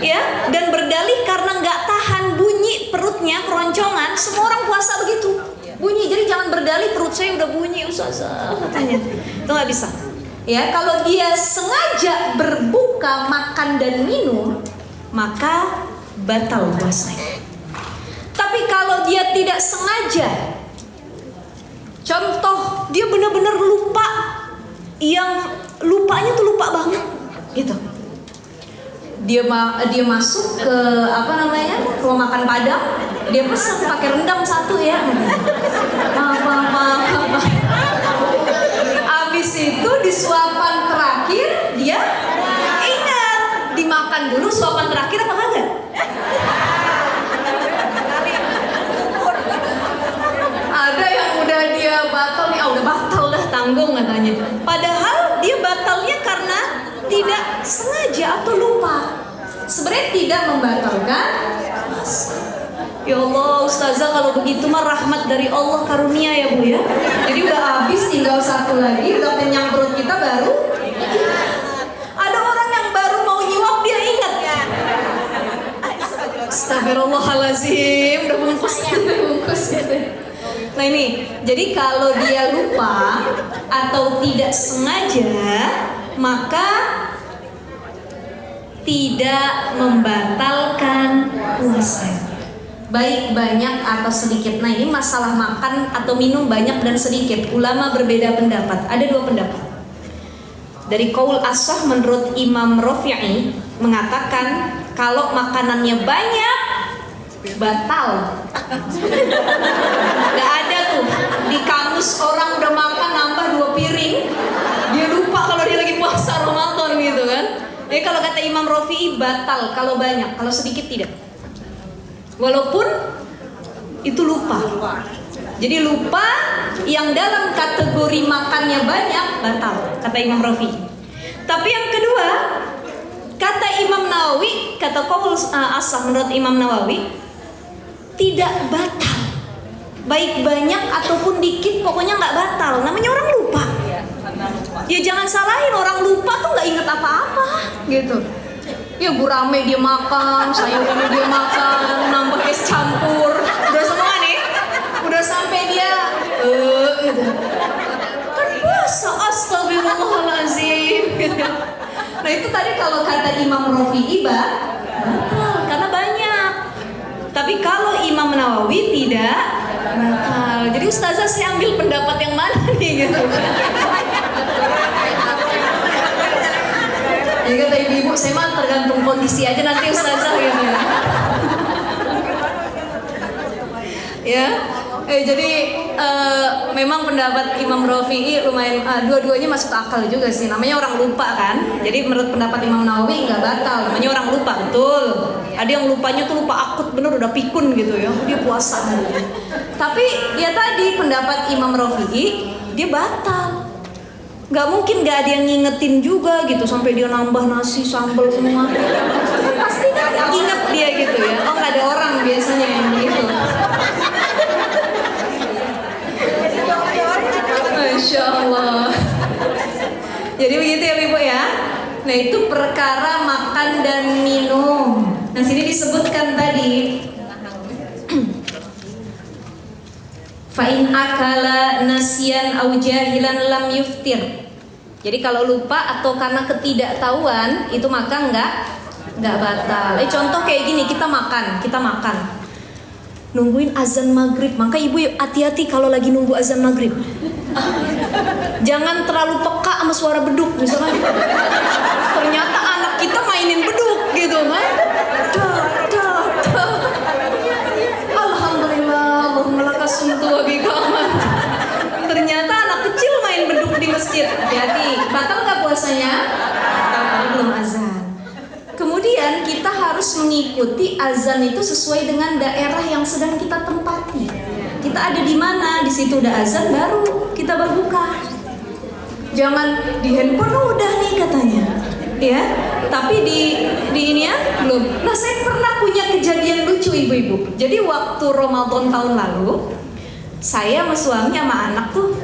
ya. Dan berdalih karena gak tahan bunyi perutnya, keroncongan. Semua orang puasa begitu, bunyi. Jadi jangan berdalih perut saya udah bunyi ustazah katanya. Itu gak bisa. Ya, kalau dia sengaja berbuka, makan dan minum, maka batal puasanya. Tapi kalau dia tidak sengaja, contoh dia benar-benar lupa, yang lupanya tuh lupa banget, gitu. Dia masuk ke rumah makan Padang, dia pesan pakai rendang 1 ya. Apa. Abis itu di suapan terakhir dia ingat dimakan dulu suapan terakhir apa enggak? Ada yang udah dia batal nih, udah batal dah, tanggung katanya. Padahal dia batalnya karena tidak sengaja atau lupa. Sebenarnya tidak membatalkan. Ya Allah, ustazah kalau begitu mah rahmat dari Allah, karunia ya Bu ya. Jadi udah habis, tinggal 1 lagi, udah kenyang perut kita baru. Ada orang yang baru mau nyiwak dia ingat. Astagfirullahalazim, udah bungkus. Nah ini, jadi kalau dia lupa atau tidak sengaja, maka tidak membatalkan puasa, baik banyak atau sedikit. Nah ini masalah makan atau minum banyak dan sedikit, ulama berbeda pendapat. Ada 2 pendapat. Dari qaul as-sah menurut Imam Rafi'i mengatakan kalau makanannya banyak batal. Gak ada tuh di kamus orang udah makan nambah 2 piring, dia lupa kalau dia lagi puasa Ramadan gitu kan. Jadi kalau kata Imam Rafi'i batal kalau banyak, kalau sedikit tidak. Walaupun itu lupa. Jadi lupa yang dalam kategori makannya banyak batal, kata Imam Rafi'i. Tapi yang kedua, kata Imam Nawawi, kata qaul as-sah menurut Imam Nawawi, tidak batal. Baik banyak ataupun dikit, pokoknya nggak batal. Namanya orang lupa. Ya jangan salahin orang lupa tuh nggak inget apa-apa gitu. Ya gurame dia makan, sayur ini dia makan, nambah es campur, udah semua nih, udah sampai dia gitu. Kan puasa, astagfirullahalazim. Nah itu tadi kalau kata Imam Rafi'i batal karena banyak. Tapi kalau Imam Nawawi tidak batal. Jadi ustazah saya ambil pendapat yang mana nih gitu. Ya kata ibu-ibu, saya mah tergantung kondisi aja nanti ustazah gitu ya. Jadi memang pendapat Imam Rafi'i lumayan dua-duanya masuk akal juga sih. Namanya orang lupa kan. Jadi menurut pendapat Imam Nawawi nggak batal. Namanya orang lupa, betul. Ada yang lupanya tuh lupa akut bener udah pikun gitu ya. Dia puasa. Tapi ya tadi pendapat Imam Rafi'i dia batal. Nggak mungkin nggak ada yang ngingetin juga gitu sampai dia nambah nasi sambal semua. Pasti kan inget dia gitu ya. Oh nggak ada orang biasanya yang gitu. Masya Allah. Jadi begitu ya Ibu ya. Nah itu perkara makan dan minum. Nah sini disebutkan tadi fa'in akala nasian au jahilan lam yuftir. Jadi kalau lupa atau karena ketidaktahuan itu maka nggak batal. Contoh kayak gini, kita makan. Nungguin azan maghrib, maka ibu hati-hati kalau lagi nunggu azan maghrib. Jangan terlalu peka sama suara beduk misalnya. Ternyata anak kita mainin beduk gitu kan. Alhamdulillah, Allahumma lakas sumtu wa bika aman. Ternyata anak kecil main beduk di masjid. Hati-hati, batal nggak puasanya? Batal, belum azan. Kemudian kita harus mengikuti azan itu sesuai dengan daerah yang sedang kita tempati. Kita ada di mana, di situ udah azan baru kita berbuka. Jangan di handphone udah nih katanya, ya. Tapi di ini ya belum. Nah saya pernah punya kejadian lucu ibu-ibu. Jadi waktu Ramadan tahun lalu, saya sama suami sama anak tuh,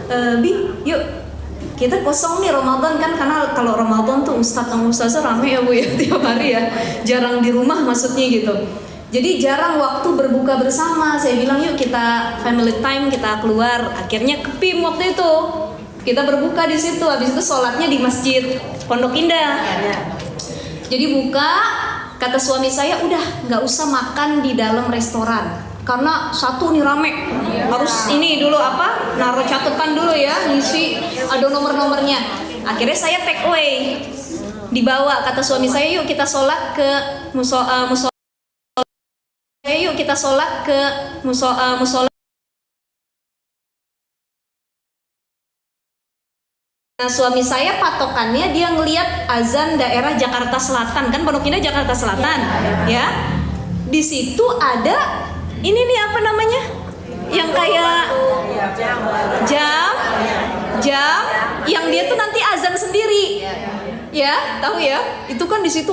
yuk. Kita kosong nih Ramadan kan, karena kalau Ramadan tuh ustadz sama ustazah rame ya Bu ya tiap hari ya, jarang di rumah maksudnya gitu. Jadi jarang waktu berbuka bersama. Saya bilang yuk kita family time, kita keluar. Akhirnya ke PIM waktu itu. Kita berbuka di situ. Habis itu sholatnya di Masjid Pondok Indah. Jadi buka, kata suami saya udah nggak usah makan di dalam restoran. Karena satu nih rame, harus ini dulu naruh catatan dulu ya, ngisi ada nomor-nomornya. Akhirnya saya take away, dibawa kata suami saya yuk kita sholat ke musola. Yuk kita sholat ke musola. Nah suami saya patokannya dia ngelihat azan daerah Jakarta Selatan, kan Pondok Indah Jakarta Selatan, ya. Di situ ada ini nih apa namanya? Yang kayak jam yang dia tuh nanti azan sendiri. Ya, tahu ya? Itu kan di situ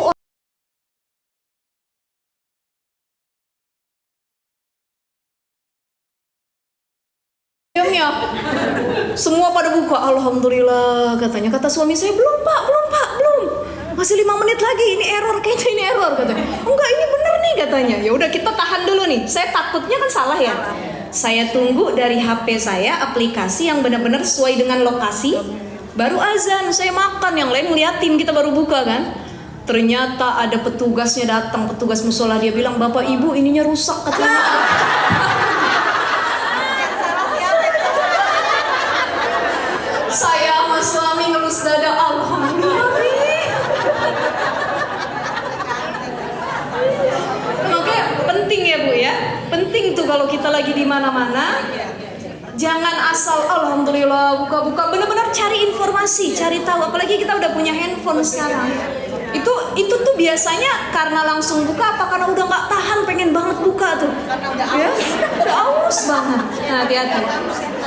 jamnya. Semua pada buka, alhamdulillah katanya. Kata suami saya, belum. Masih 5 menit lagi, ini error katanya. Enggak, ini bener nih katanya. Ya udah kita tahan dulu nih. Saya takutnya kan salah ya. Saya tunggu dari HP saya aplikasi yang benar-benar sesuai dengan lokasi. Baru azan, saya makan, yang lain ngeliatin, kita baru buka kan. Ternyata ada petugasnya datang, petugas musola, dia bilang, "Bapak Ibu, ininya rusak," katanya. Saya sama suami ngelus dada, alhamdulillah. Makanya penting ya Bu ya, penting tuh kalau kita lagi di mana-mana, jangan asal alhamdulillah buka-buka, benar-benar cari informasi, cari tahu. Apalagi kita udah punya handphone sekarang. Itu tuh biasanya karena langsung buka, apa karena udah nggak tahan pengen banget buka tuh, ya, udah aus banget. Nah hati-hati.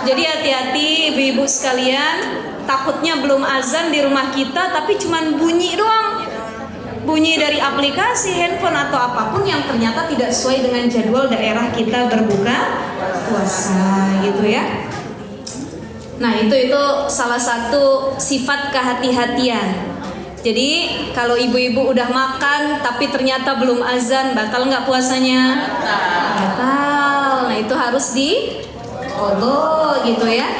Jadi hati-hati ibu-ibu sekalian, takutnya belum azan di rumah kita, tapi cuman bunyi doang. Bunyi dari aplikasi handphone atau apapun yang ternyata tidak sesuai dengan jadwal daerah kita berbuka puasa gitu ya. Nah itu salah satu sifat kehati-hatian. Jadi kalau ibu-ibu udah makan tapi ternyata belum azan, batal nggak puasanya? Batal. Nah itu harus diqodho gitu ya.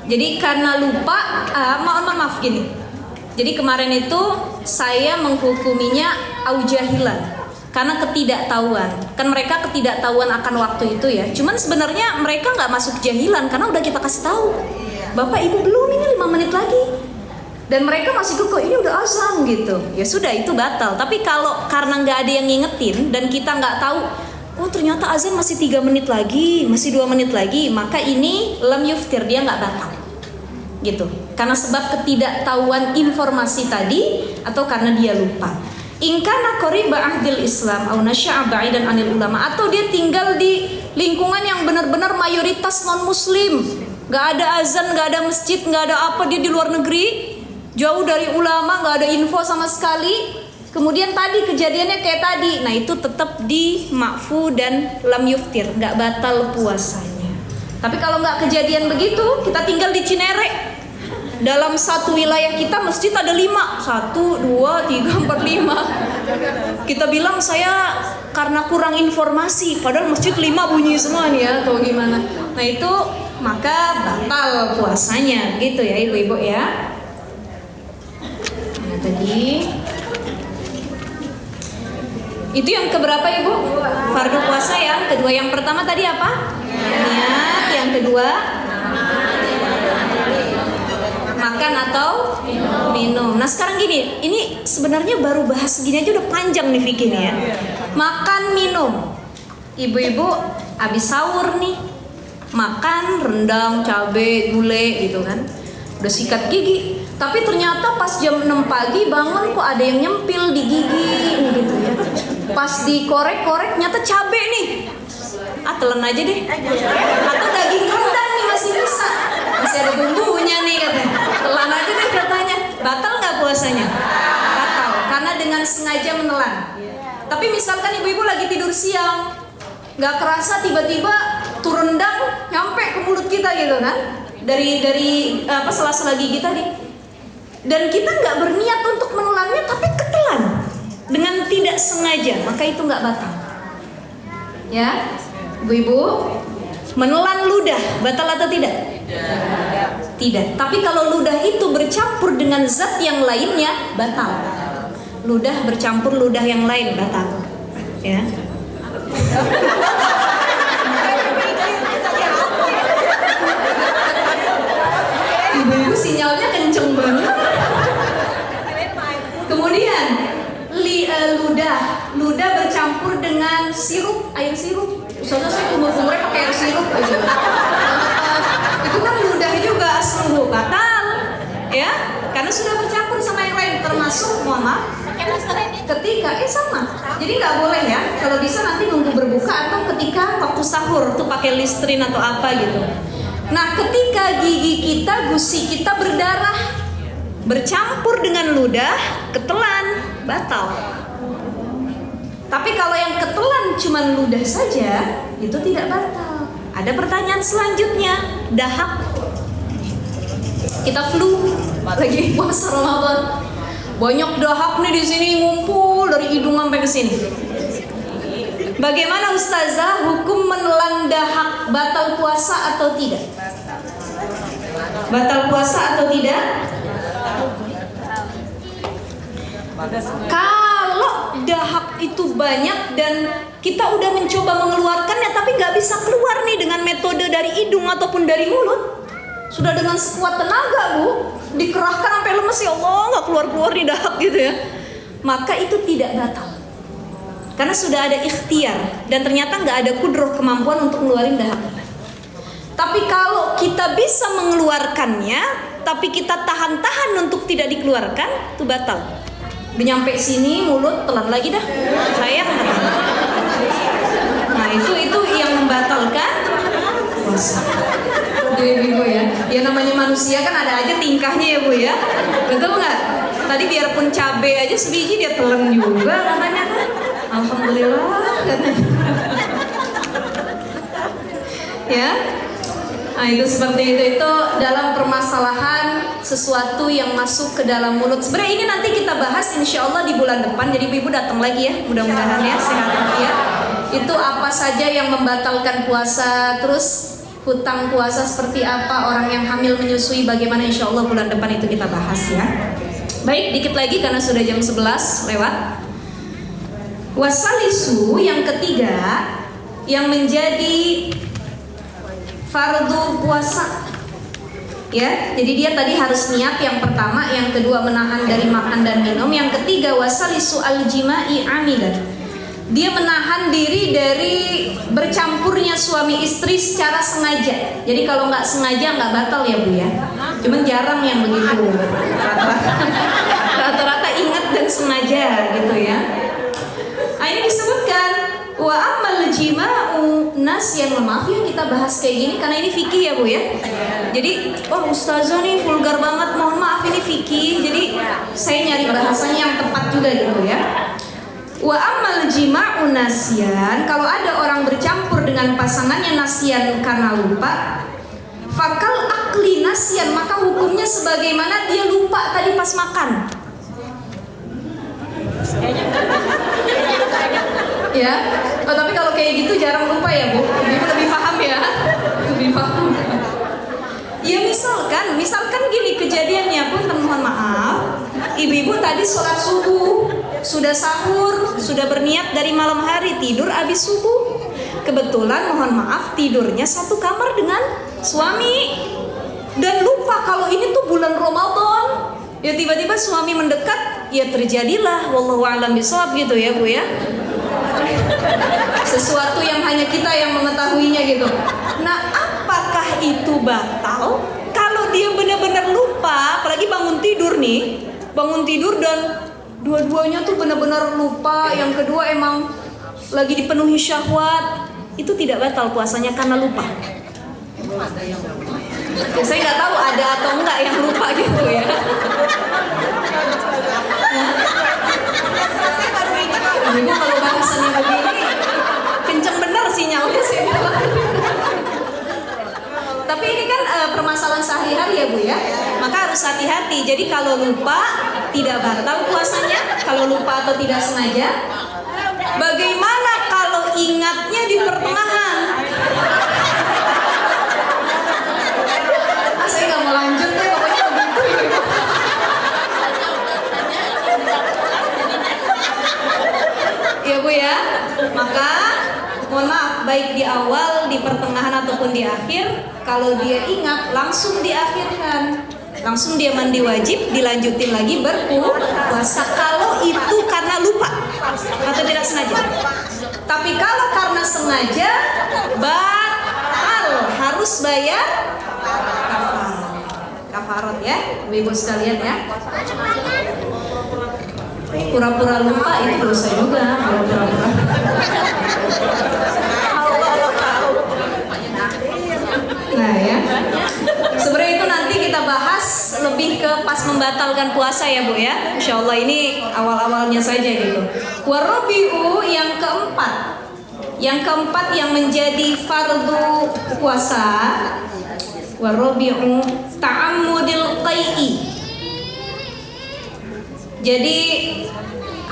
Jadi karena lupa, maaf gini. Jadi kemarin itu saya menghukuminya aujahilan karena ketidaktahuan. Kan mereka ketidaktahuan akan waktu itu ya. Cuman sebenarnya mereka nggak masuk jahilan karena udah kita kasih tahu. Bapak Ibu belum, ini 5 menit lagi. Dan mereka masih kok ini udah azan gitu. Ya sudah, itu batal. Tapi kalau karena nggak ada yang ngingetin dan kita nggak tahu oh ternyata azan masih 3 menit lagi, masih 2 menit lagi, maka ini lam yuftir, dia nggak batal. Gitu. Karena sebab ketidaktahuan informasi tadi atau karena dia lupa. In kana qariba ahdil Islam aw nasya'a ba'idan 'anil ulama, atau dia tinggal di lingkungan yang benar-benar mayoritas non muslim. Gak ada azan, gak ada masjid, gak ada apa, dia di luar negeri, jauh dari ulama, gak ada info sama sekali. Kemudian tadi kejadiannya kayak tadi, nah itu tetap di ma'fu dan lam yuftir, gak batal puasanya. Tapi kalau gak kejadian begitu, kita tinggal di Cinere, dalam satu wilayah kita masjid ada 5, 1, 2, 3, 4, 5. Kita bilang saya karena kurang informasi, padahal masjid 5 bunyi semua nih ya, atau gimana. Nah itu maka batal puasanya, gitu ya ibu-ibu ya. Nah tadi itu yang keberapa ibu? Fardu puasa yang kedua. Yang pertama tadi apa? Niat. Yang kedua makan atau minum. Nah sekarang gini, ini sebenarnya baru bahas gini aja udah panjang nih fikih nih ya. Makan minum, ibu-ibu abis sahur nih, makan rendang, cabai, gulai gitu kan, udah sikat gigi. Tapi ternyata pas jam 6 pagi bangun kok ada yang nyempil di gigi nih gitu ya. Pas dikorek-korek nyata cabai nih. Telan aja deh. Atau daging rendang nih masih bisa, masih ada bumbunya nih katanya. Telan aja deh katanya. Batal nggak puasanya? Batal, karena dengan sengaja menelan. Tapi misalkan ibu-ibu lagi tidur siang, nggak kerasa tiba-tiba tuh rendang nyampe ke mulut kita gitu kan? Dari sela-sela gigi tadi. Dan kita nggak berniat untuk menelannya, tapi ketelan dengan tidak sengaja, maka itu nggak batal. Ya. Ibu-ibu, menelan ludah batal atau tidak? Tidak. Tapi kalau ludah itu bercampur dengan zat yang lainnya, batal. Ludah bercampur ludah yang lain, batal. Ya. Ibu-ibu sinyalnya kenceng banget. Kemudian ludah bercampur dengan sirup, air sirup. Soalnya saya kumur-kumurnya pakai air sirup aja. Itu kan ludah juga sungguh batal, ya, karena sudah bercampur sama yang lain, termasuk mohon maaf, ketika sama. Jadi nggak boleh ya, kalau bisa nanti nunggu berbuka atau ketika waktu sahur tuh pakai Listerin atau apa gitu. Nah, ketika gigi kita, gusi kita berdarah, bercampur dengan ludah, ketelan, batal. Tapi kalau yang ketelan cuma ludah saja, itu tidak batal. Ada pertanyaan selanjutnya, dahak. Kita flu lagi puasa Ramadan. Banyak dahak nih di sini ngumpul dari hidung sampai ke sini. Bagaimana ustazah hukum menelan dahak, batal puasa atau tidak? Batal puasa atau tidak? Kalau dahak itu banyak dan kita udah mencoba mengeluarkannya tapi nggak bisa keluar nih dengan metode dari hidung ataupun dari mulut, sudah dengan sekuat tenaga bu, dikerahkan sampai lemes, ya Allah nggak keluar nih dahak gitu ya, maka itu tidak batal karena sudah ada ikhtiar dan ternyata nggak ada kudroh, kemampuan untuk ngeluarin dahak. Tapi kalau kita bisa mengeluarkannya tapi kita tahan-tahan untuk tidak dikeluarkan, itu batal. Udah nyampe sini mulut, telan lagi dah, sayang. Nah itu yang membatalkan puasa. Ibu ya, ya namanya manusia kan ada aja tingkahnya ya bu ya, betul nggak? Tadi biarpun cabai aja sebiji dia telan juga katanya kan. Alhamdulillah katanya. Ya. Nah itu seperti itu dalam permasalahan sesuatu yang masuk ke dalam mulut. Sebenarnya ini nanti kita bahas insya Allah di bulan depan. Jadi ibu datang lagi ya, mudah-mudahan ya, sehat ya. Itu apa saja yang membatalkan puasa, terus hutang puasa seperti apa, orang yang hamil menyusui bagaimana, insya Allah bulan depan itu kita bahas ya. Baik, dikit lagi karena sudah jam 11 lewat. Wasalisu yang ketiga yang menjadi fardu puasa ya, jadi dia tadi harus niat yang pertama, yang kedua menahan dari makan dan minum, yang ketiga wasalisu al-jima'i amidan, dia menahan diri dari bercampurnya suami istri secara sengaja. Jadi kalau nggak sengaja nggak batal ya Bu ya. Cuman jarang yang begitu. Rata-rata ingat dan sengaja gitu ya. Nah, ini disebutkan wa amal jima'u nasyan. Maaf ya kita bahas kayak gini karena ini fikih ya Bu ya. Jadi ustazah nih vulgar banget, mohon maaf ini fikih. Jadi saya nyari bahasanya yang tepat juga gitu ya. Wa amal jima'u nasyan, kalau ada orang bercampur dengan pasangannya nasyan karena lupa, fakal akli nasyan, maka hukumnya sebagaimana dia lupa tadi pas makan. Ya, tapi kalau kayak gitu jarang lupa ya Bu. Ibu lebih paham ya, lebih paham. Ya misalkan gini kejadiannya pun, mohon maaf, ibu-ibu tadi sholat subuh, sudah sahur, sudah berniat dari malam hari tidur abis subuh. Kebetulan mohon maaf tidurnya satu kamar dengan suami dan lupa kalau ini tuh bulan Ramadan. Ya tiba-tiba suami mendekat, ya terjadilah wallahu a'lam bishawab gitu ya Bu ya. Sesuatu yang hanya kita yang mengetahuinya gitu. Nah, apakah itu batal? Kalau dia benar-benar lupa, apalagi bangun tidur nih, bangun tidur dan dua-duanya tuh benar-benar lupa, yang kedua emang lagi dipenuhi syahwat, itu tidak batal puasanya karena lupa. Ya, saya nggak tahu ada atau enggak yang lupa gitu ya. Ibu kalau bahasannya begini kenceng bener sinyalnya saya bilang. Tapi ini kan permasalahan sehari-hari ya Bu ya. Maka harus hati-hati. Jadi kalau lupa tidak batal puasanya, kalau lupa atau tidak sengaja. Bagaimana kalau ingatnya di pertengahan? Saya nggak mau lanjut deh, pokoknya begitu ya. Ya Bu ya. Maka mohon maaf, baik di awal, di pertengahan ataupun di akhir, kalau dia ingat langsung diakhirkan. Langsung dia mandi wajib, dilanjutin lagi berpuasa kalau itu karena lupa atau tidak sengaja. Tapi kalau karena sengaja, batal, harus bayar kafarat ya, ibu sekalian ya. Pura-pura lupa itu dosa juga, pura-pura. Nah ya, sebenarnya itu nanti kita bahas lebih ke pas membatalkan puasa ya Bu ya. Insya Allah ini awal-awalnya saja gitu. Warabi'u yang keempat, yang menjadi fardu puasa. Warabi'u ta'ammudil qai'i. Jadi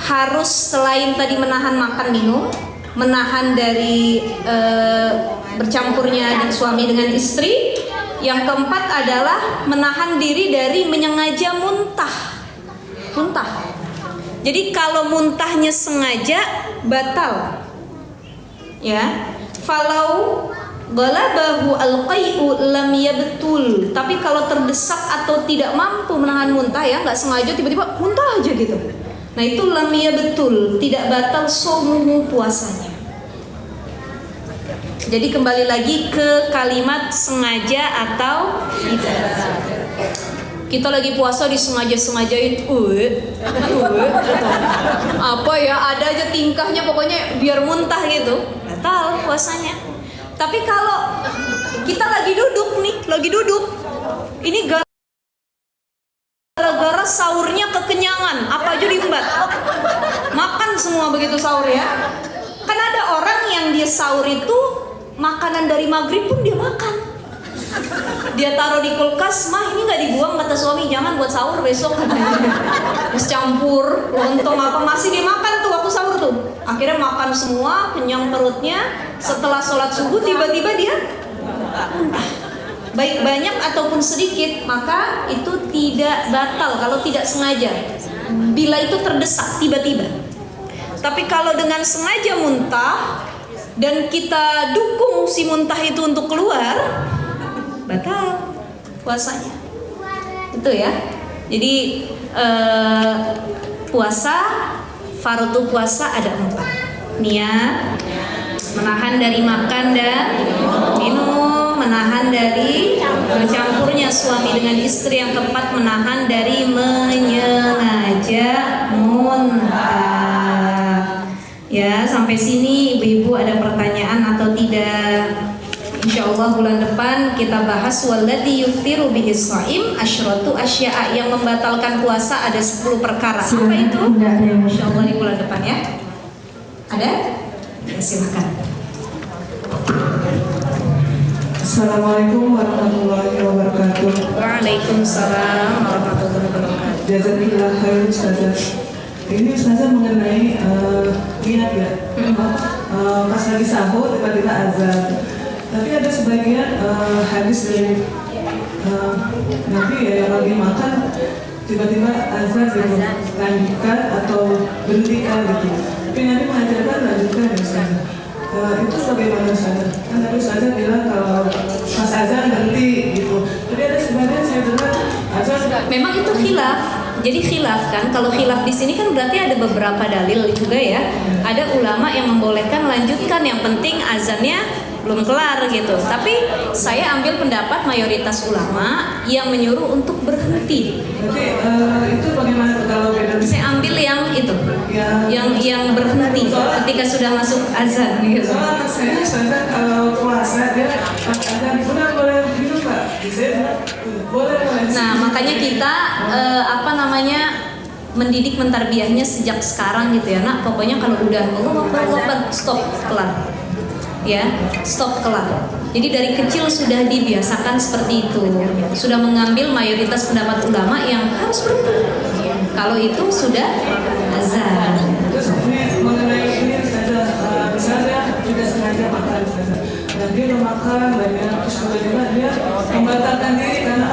harus selain tadi menahan makan minum, menahan dari bercampurnya suami dengan istri, yang keempat adalah menahan diri dari menyengaja muntah. Jadi kalau muntahnya sengaja batal. Ya. Falau ghalabahu alqai'u lam yabtul. Tapi kalau terdesak atau tidak mampu menahan muntah ya, nggak sengaja tiba-tiba muntah aja gitu. Nah itu lam yabtul, tidak batal shaumuhu puasanya. Jadi kembali lagi ke kalimat sengaja atau tidak. Kita lagi puasa disengaja-sengajain apa ya, ada aja tingkahnya pokoknya biar muntah gitu, batal puasanya. Tapi kalau kita lagi duduk, ini gara-gara sahurnya kekenyangan, apa aja diembat, makan semua begitu sahur ya. Kan ada orang yang dia sahur itu makanan dari maghrib pun dia makan. Dia taruh di kulkas, mah ini nggak dibuang, kata suami, jangan buat sahur besok katanya. Terus campur lontong apa masih dimakan tuh waktu sahur tuh. Akhirnya makan semua, kenyang perutnya. Setelah sholat subuh tiba-tiba dia muntah. Baik banyak ataupun sedikit, maka itu tidak batal kalau tidak sengaja. Bila itu terdesak tiba-tiba. Tapi kalau dengan sengaja muntah dan kita dukung si muntah itu untuk keluar, batal puasanya. Itu ya. Jadi puasa, fardu puasa ada 4. Niat, menahan dari makan dan minum, menahan dari bercampurnya suami dengan istri. Yang keempat, menahan dari menyengaja muntah. Ya, sampai sini ibu-ibu ada pertanyaan atau tidak? Insyaallah bulan depan kita bahas walladzi yuftiru bihis shaim asyratu asya'a, yang membatalkan puasa ada 10 perkara. Apa itu? Insyaallah di bulan depan ya. Ada? Ya, silakan. Assalamualaikum warahmatullahi wabarakatuh. Waalaikumsalam warahmatullahi wabarakatuh. Jazakallah khairan Ustazah. Ini Ustazah mengenai niat ya. Pas lagi sahur tiba-tiba azan. Tapi ada sebagian hadis dari Nabi ya, yang lagi makan tiba-tiba azan gitu, lanjutkan atau berhentikan gitu. Tapi Nabi mengajarkan lanjutkan ya Ustazah. Itu bagaimana Ustazah? Kan tadi Ustazah bilang kalau pas azan berhenti gitu. Tapi ada sebagian saya dengar azan. Memang itu khilaf. Jadi khilaf kan, kalau khilaf di sini kan berarti ada beberapa dalil juga ya. Ada ulama yang membolehkan lanjutkan, yang penting azannya belum kelar gitu. Tapi saya ambil pendapat mayoritas ulama yang menyuruh untuk berhenti. Tapi itu bagaimana kalau beda? Saya ambil yang itu, yang berhenti ketika sudah masuk azan gitu. Soalnya saya kalau puasa dia azan sudah boleh minum Pak. Boleh. Nah makanya kita mendidik mentarbiahnya sejak sekarang gitu ya nak. Pokoknya kalau udah Allah stop kelar. Ya, stop kelar. Jadi dari kecil sudah dibiasakan seperti itu. Sudah mengambil mayoritas pendapat ulama yang harus berhenti kalau itu sudah azan. Terus ini mengenai ini saja, misalnya tidak sengaja makan saja. Dan dia udah makan banyak, terus tiba-tiba dia membatalkan diri karena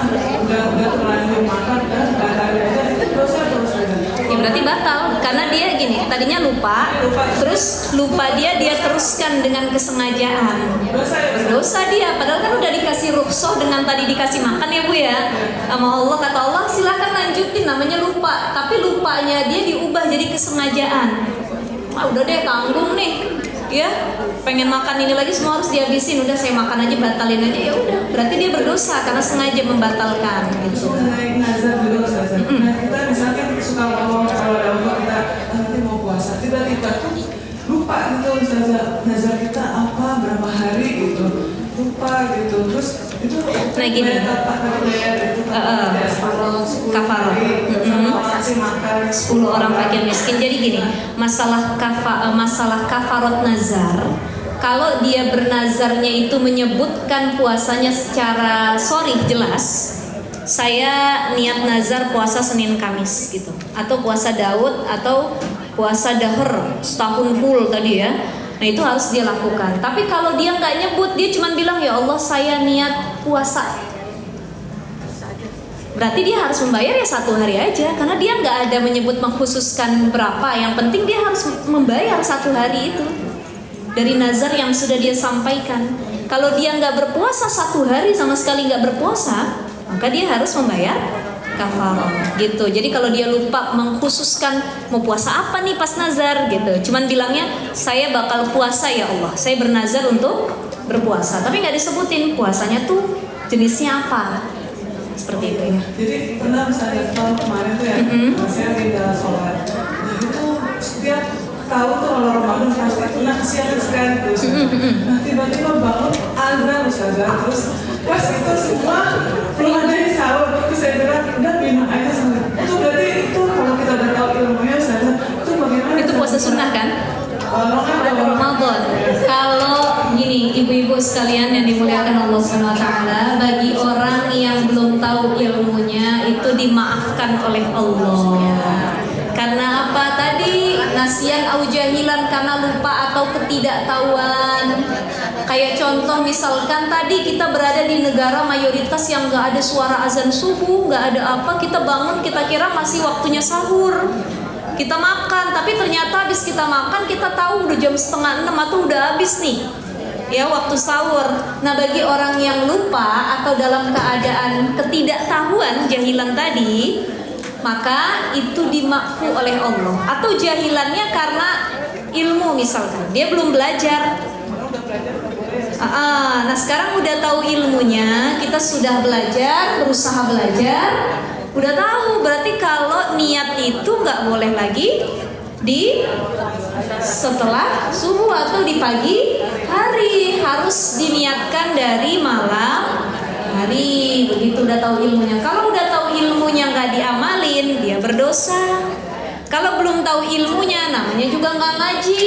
udah terlanjur makan dan batal aja, itu dosa terus. Ya berarti batal karena dia gini, tadinya lupa, terus lupa dia teruskan dengan kesengajaan. Berdosa dia, padahal kan udah dikasih rukhsah dengan tadi dikasih makan ya Bu ya. Sama Allah, kata Allah silahkan lanjutin, namanya lupa. Tapi lupanya dia diubah jadi kesengajaan. Udah deh tanggung nih. Ya, pengen makan ini lagi semua harus dihabisin. Udah saya makan aja, batalin aja. Ya udah, berarti dia berdosa karena sengaja membatalkan gitu. Mengenai nazar dulu saja. Nah, kita misalkan suka ngomong kalau ada Allah kita nanti mau puasa, tiba-tiba tuh lupa gitu saja nazar kita apa berapa hari gitu. Lupa gitu. Terus itu nah gini. Kafarah. 10 orang fakir miskin. Jadi gini, masalah kafarat nazar, kalau dia bernazarnya itu menyebutkan puasanya secara sharih jelas, saya niat nazar puasa Senin Kamis gitu, atau puasa Daud atau puasa Dahr setahun full tadi ya. Nah itu harus dia lakukan. Tapi kalau dia nggak nyebut, dia cuma bilang ya Allah saya niat puasa, berarti dia harus membayar ya 1 hari aja, karena dia nggak ada menyebut mengkhususkan berapa. Yang penting dia harus membayar 1 hari itu dari nazar yang sudah dia sampaikan. Kalau dia nggak berpuasa 1 hari sama sekali nggak berpuasa, maka dia harus membayar kafarah gitu. Jadi kalau dia lupa mengkhususkan mau puasa apa nih pas nazar gitu, cuman bilangnya saya bakal puasa ya Allah, saya bernazar untuk berpuasa, tapi nggak disebutin puasanya tuh jenisnya apa. Seperti itu ya. Jadi pernah saya tahun kemarin tuh ya, saya tidak sholat. Nah itu setiap tahun tuh kalau Ramadan pasti itu kesiangan sekali terus. Nah tiba-tiba bangun azan saja, terus pas itu semua belum ada yang sahur. Terus saya bilang udah minum aja semua. Itu berarti itu kalau kita udah tahu ilmunya saja, itu bagaimana? Itu puasa sunnah kan? Ramadan. Kalau gini, ibu-ibu sekalian yang dimuliakan Allah SWT, bagi orang yang belum tahu ilmunya itu dimaafkan oleh Allah. Karena apa tadi? Nasian au jahilan, karena lupa atau ketidaktahuan. Kayak contoh misalkan tadi kita berada di negara mayoritas yang gak ada suara azan subuh, gak ada apa, kita bangun kita kira masih waktunya sahur. Kita makan, tapi ternyata habis kita makan kita tahu udah jam 5:30 atau udah habis nih ya waktu sahur. Nah bagi orang yang lupa atau dalam keadaan ketidaktahuan jahilan tadi, maka itu dimakfu oleh Allah. Atau jahilannya karena ilmu misalkan, dia belum belajar. Nah sekarang udah tahu ilmunya, kita sudah belajar, berusaha belajar, udah tahu. Berarti kalau niat itu nggak boleh lagi di setelah subuh atau di pagi hari, harus diniatkan dari malam hari. Begitu udah tahu ilmunya. Kalau udah tahu ilmunya nggak diamalin, dia berdosa. Kalau belum tahu ilmunya, namanya juga nggak ngaji,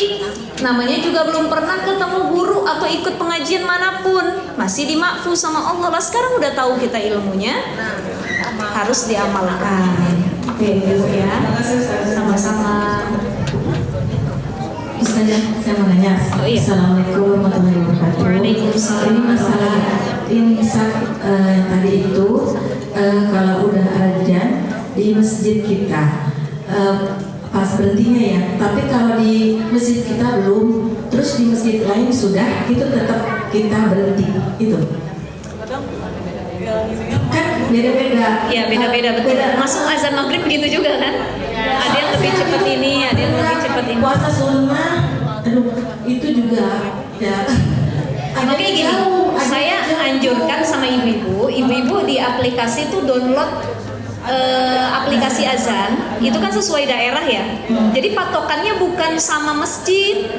namanya juga belum pernah ketemu guru atau ikut pengajian manapun, masih dimakfu sama Allah. Lah sekarang udah tahu kita ilmunya, harus diamalkan. Oke, ya. Sama-sama. Ustazah, saya mau nanya. Oh, iya. Assalamualaikum warahmatullahi wabarakatuh. Waalaikumsalam. Ini masalah ini misal tadi itu kalau udah azan di masjid kita pas berhentinya ya. Tapi kalau di masjid kita belum, terus di masjid lain sudah, itu tetap kita berhenti itu. Kan beda-beda. Ya beda-beda betul. Masuk azan maghrib begitu juga kan? Ada yang lebih cepat ini, ada yang lebih cepat ini. Puasa sunnah, aduh itu juga ya. Oke gini, saya anjurkan sama ibu-ibu di aplikasi itu download aplikasi azan. Itu kan sesuai daerah ya. Jadi patokannya bukan sama masjid,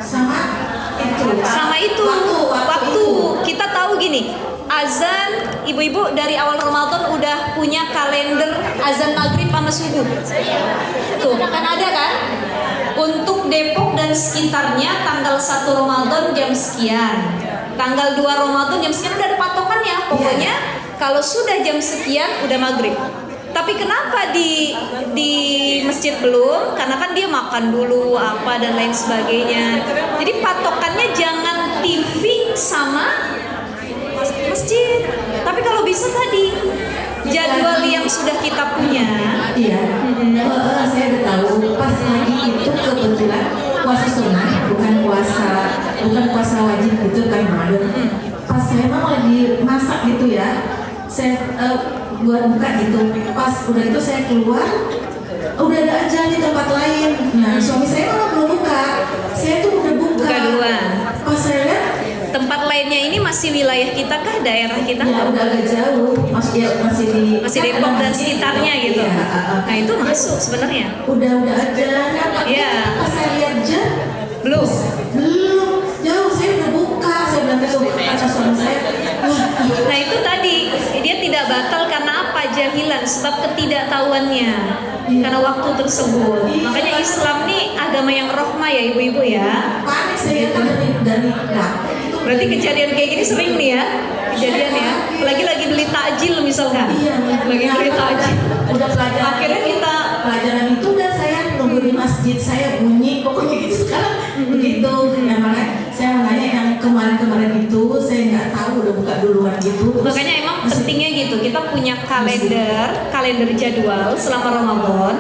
sama itu waktu. Kita tahu gini, azan ibu-ibu dari awal Ramadan udah punya kalender azan maghrib sama subuh. Tuh kan ada kan? Untuk Depok dan sekitarnya tanggal 1 Ramadan jam sekian, tanggal 2 Ramadan jam sekian, udah ada patokannya. Pokoknya kalau sudah jam sekian udah maghrib. Tapi kenapa di masjid belum? Karena kan dia makan dulu apa dan lain sebagainya. Jadi patokannya jangan TV sama masjid. Tapi kalau bisa tadi jadwal yang sudah kita punya. Iya. Saya udah tahu. Pas lagi itu kebetulan puasa sunnah, bukan puasa wajib gitu kan Ramadan. Pas saya mau lagi masak gitu ya, saya buat buka gitu. Pas udah itu saya keluar, udah ada aja di tempat lain. Nah suami saya malah belum buka. Saya tuh udah buka duluan. Pas saya lihat tempat lainnya ini masih wilayah kita kah, daerah kita? ya udah agak jauh, masih Depok dan sekitarnya gitu. Iya. Nah itu masuk sebenarnya. Udah aja. Iya. Pas saya lihat jam Belum. jauh, saya udah buka. Saya bilang ke kata suami saya, Nah itu tadi dia tidak batal karena apa? Jahilan, sebab ketidaktahuannya. Karena waktu tersebut. Makanya Islam nih agama yang rahmah ya ibu-ibu ya. panik saya dari dapur. Berarti kejadian kayak gini sering nih ya, kejadian ya. Lagi beli takjil misalkan. Iya, Lagi beli takjil. Udah pelajaran. Akhirnya kita pelajaran itu udah saya nunggu di masjid, saya bunyi pokoknya gitu sekarang begitu. Ya makanya saya nanya yang kemarin itu saya nggak tahu udah buka duluan gitu. Makanya emang pentingnya gitu, kita punya kalender jadwal selama Ramadan.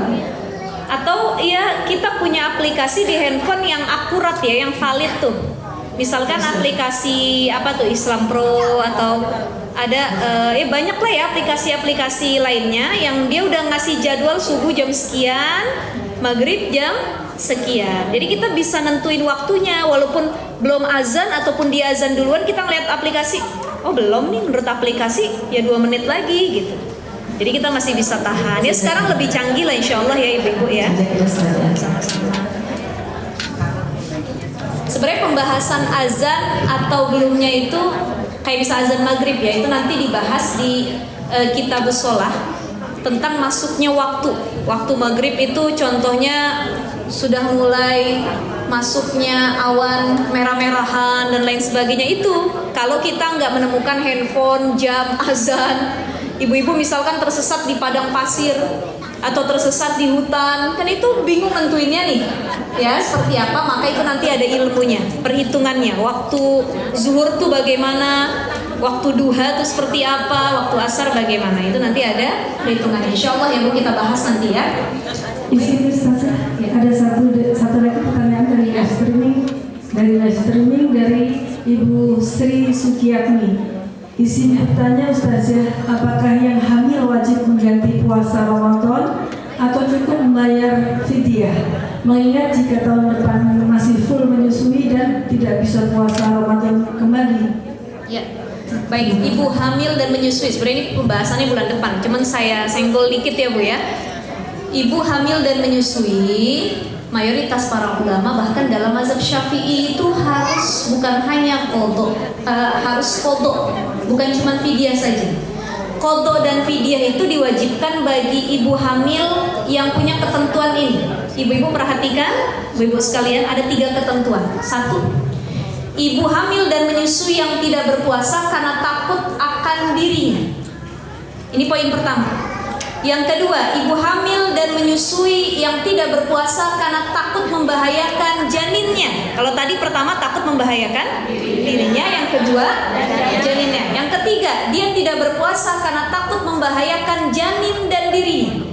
Atau ya kita punya aplikasi di handphone yang akurat ya, yang valid tuh. Misalkan aplikasi apa tuh, Islam Pro, atau ada ya banyak lah ya aplikasi-aplikasi lainnya yang dia udah ngasih jadwal subuh jam sekian, maghrib jam sekian. Jadi kita bisa nentuin waktunya walaupun belum azan ataupun dia azan duluan, kita ngeliat aplikasi, oh belum nih, menurut aplikasi ya 2 menit lagi gitu. Jadi kita masih bisa tahan. Ya sekarang lebih canggih lah insya Allah ya ibu-ibu ya. Sama-sama. Sebenarnya pembahasan azan atau belumnya itu kayak bisa azan maghrib ya, itu nanti dibahas di Kitabus Shalah tentang masuknya waktu maghrib. Itu contohnya sudah mulai masuknya awan merah-merahan dan lain sebagainya. Itu kalau kita nggak menemukan handphone, jam, azan, ibu-ibu misalkan tersesat di padang pasir atau tersesat di hutan, kan itu bingung nentuinnya nih ya seperti apa. Maka itu nanti ada ilmunya, perhitungannya. Waktu zuhur tuh bagaimana, waktu duha tuh seperti apa, waktu asar bagaimana, itu nanti ada perhitungannya. Insya Allah ya Bu, kita bahas nanti ya. Di sini Ustazah, ada satu lagi pertanyaan dari live streaming dari Ibu Sri Sukiyatmi. Isi bertanya Ustazah, apakah yang hamil wajib mengganti puasa Ramadan atau cukup membayar fidyah? mengingat jika tahun depan masih full menyusui dan tidak bisa puasa Ramadan kembali. Ya, baik, ibu hamil dan menyusui. Sebenarnya ini pembahasannya bulan depan, cuman saya senggol dikit ya Bu ya. Ibu hamil dan menyusui, mayoritas para ulama bahkan dalam mazhab Syafi'i itu harus bukan hanya qadha, harus qadha, bukan cuma fidyah saja. Qadha dan fidyah itu diwajibkan bagi ibu hamil yang punya ketentuan ini. Ibu-ibu perhatikan, ibu-ibu sekalian, ada 3 ketentuan. 1, ibu hamil dan menyusui yang tidak berpuasa karena takut akan dirinya. Ini poin pertama. Yang kedua, ibu hamil dan menyusui yang tidak berpuasa karena takut membahayakan janinnya. Kalau tadi pertama takut membahayakan dirinya, yang kedua janinnya. Yang ketiga, dia tidak berpuasa karena takut membahayakan janin dan dirinya.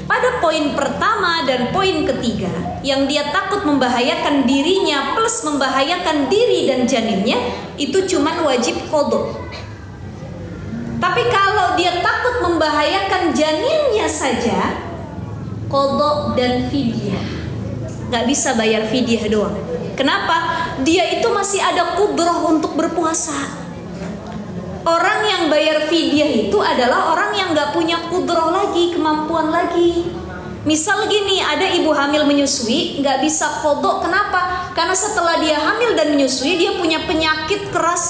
Pada poin pertama dan poin ketiga, yang dia takut membahayakan dirinya plus membahayakan diri dan janinnya, itu cuman wajib qadha. Tapi kalau dia takut membahayakan janinnya saja, qadha dan fidyah. Gak bisa bayar fidyah doang. Kenapa? Dia itu masih ada kudrah untuk berpuasa. Orang yang bayar fidyah itu adalah orang yang gak punya kudrah lagi, kemampuan lagi. Misal gini, ada ibu hamil menyusui gak bisa qadha. Kenapa? Karena setelah dia hamil dan menyusui, dia punya penyakit keras,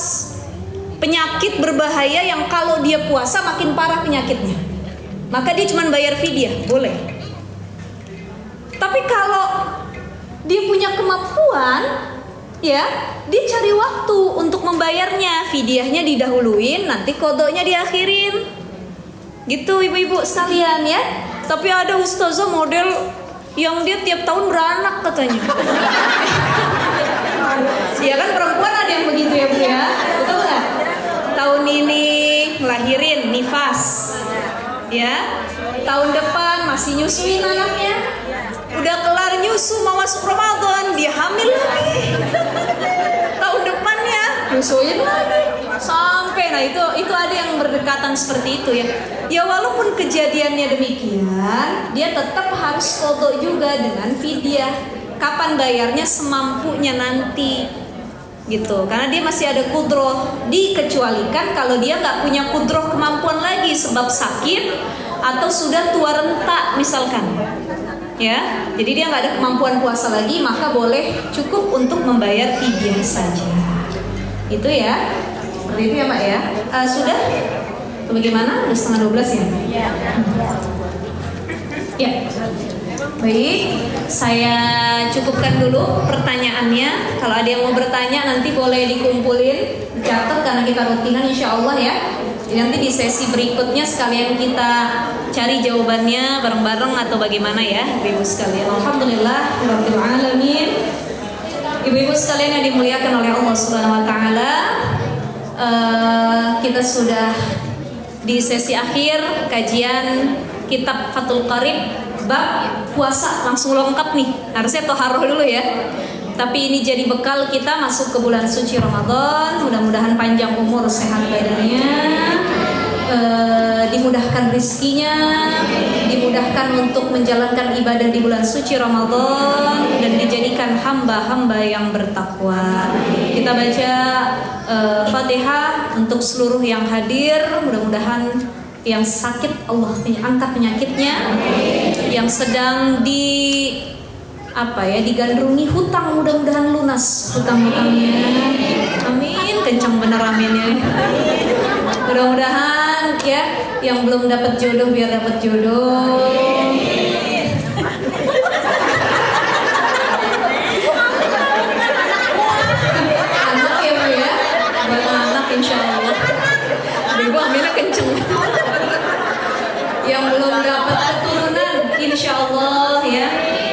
penyakit berbahaya yang kalau dia puasa makin parah penyakitnya. Maka dia cuma bayar fidyah, boleh. Tapi kalau dia punya kemampuan, ya, dia cari waktu untuk membayarnya. Fidyahnya didahuluin, nanti qadhanya diakhirin. Gitu ibu-ibu sekalian ya. Tapi ada ustazah model yang dia tiap tahun beranak katanya. Ya kan perempuan ada yang begitu ya Bu ya, betul nggak? Tahun ini ngelahirin nifas, ya. Tahun depan masih nyusuin anaknya. Udah kelar nyusu mau masuk Ramadan, dia hamil lagi. Tahun depannya nyusuin lagi. Sampai itu ada yang berdekatan seperti itu ya. Ya walaupun kejadiannya demikian, dia tetap harus qadha juga dengan fidyah. Kapan bayarnya? Semampunya nanti. Gitu, karena dia masih ada kudroh. Dikecualikan kalau dia nggak punya kudroh kemampuan lagi sebab sakit atau sudah tua renta misalkan, ya. Jadi dia nggak ada kemampuan puasa lagi, maka boleh cukup untuk membayar fidyah saja. Itu ya, seperti itu ya Mbak ya. Sudah? Atau bagaimana? Udah 11:30 ya? Ya. Baik, saya cukupkan dulu pertanyaannya. Kalau ada yang mau bertanya nanti boleh dikumpulin, dicatat karena kita rutinan insya Allah ya. Jadi nanti di sesi berikutnya sekalian kita cari jawabannya bareng-bareng atau bagaimana ya, ibu sekalian. Alhamdulillah, rabbil alamin. Ibu-ibu sekalian yang dimuliakan oleh Allah Subhanahu wa taala, kita sudah di sesi akhir kajian kitab Fathul Qarib bab puasa, langsung lengkap nih. Harusnya toharoh dulu ya. Tapi ini jadi bekal kita masuk ke bulan suci Ramadan. Mudah-mudahan panjang umur, sehat badannya, dimudahkan rizkinya, dimudahkan untuk menjalankan ibadah di bulan suci Ramadan, dan dijadikan hamba-hamba yang bertakwa. Kita baca Fatihah untuk seluruh yang hadir. Mudah-mudahan yang sakit Allah angkat penyakitnya, yang sedang digandrungi hutang mudah-mudahan lunas hutang-hutangnya. Amin, kencang bener aminnya. Mudah-mudahan ya yang belum dapat jodoh biar dapat jodoh. Anak ya Bu ya, anak insya Allah. Ibu aminnya kenceng. Yang belum dapat keturunan insya Allah ya,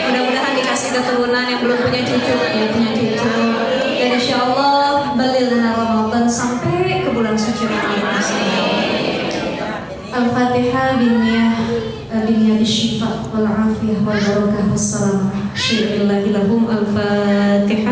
mudah-mudahan dikasih keturunan. Yang belum punya cucu ya punya cucu, dan insya Allah balighna Ramadan sampai ke bulan suci Ramadan. Al-Fatihah biniyati syifa wal afiyah wal barakah wassalam. Syirillahilahum. Al-Fatihah.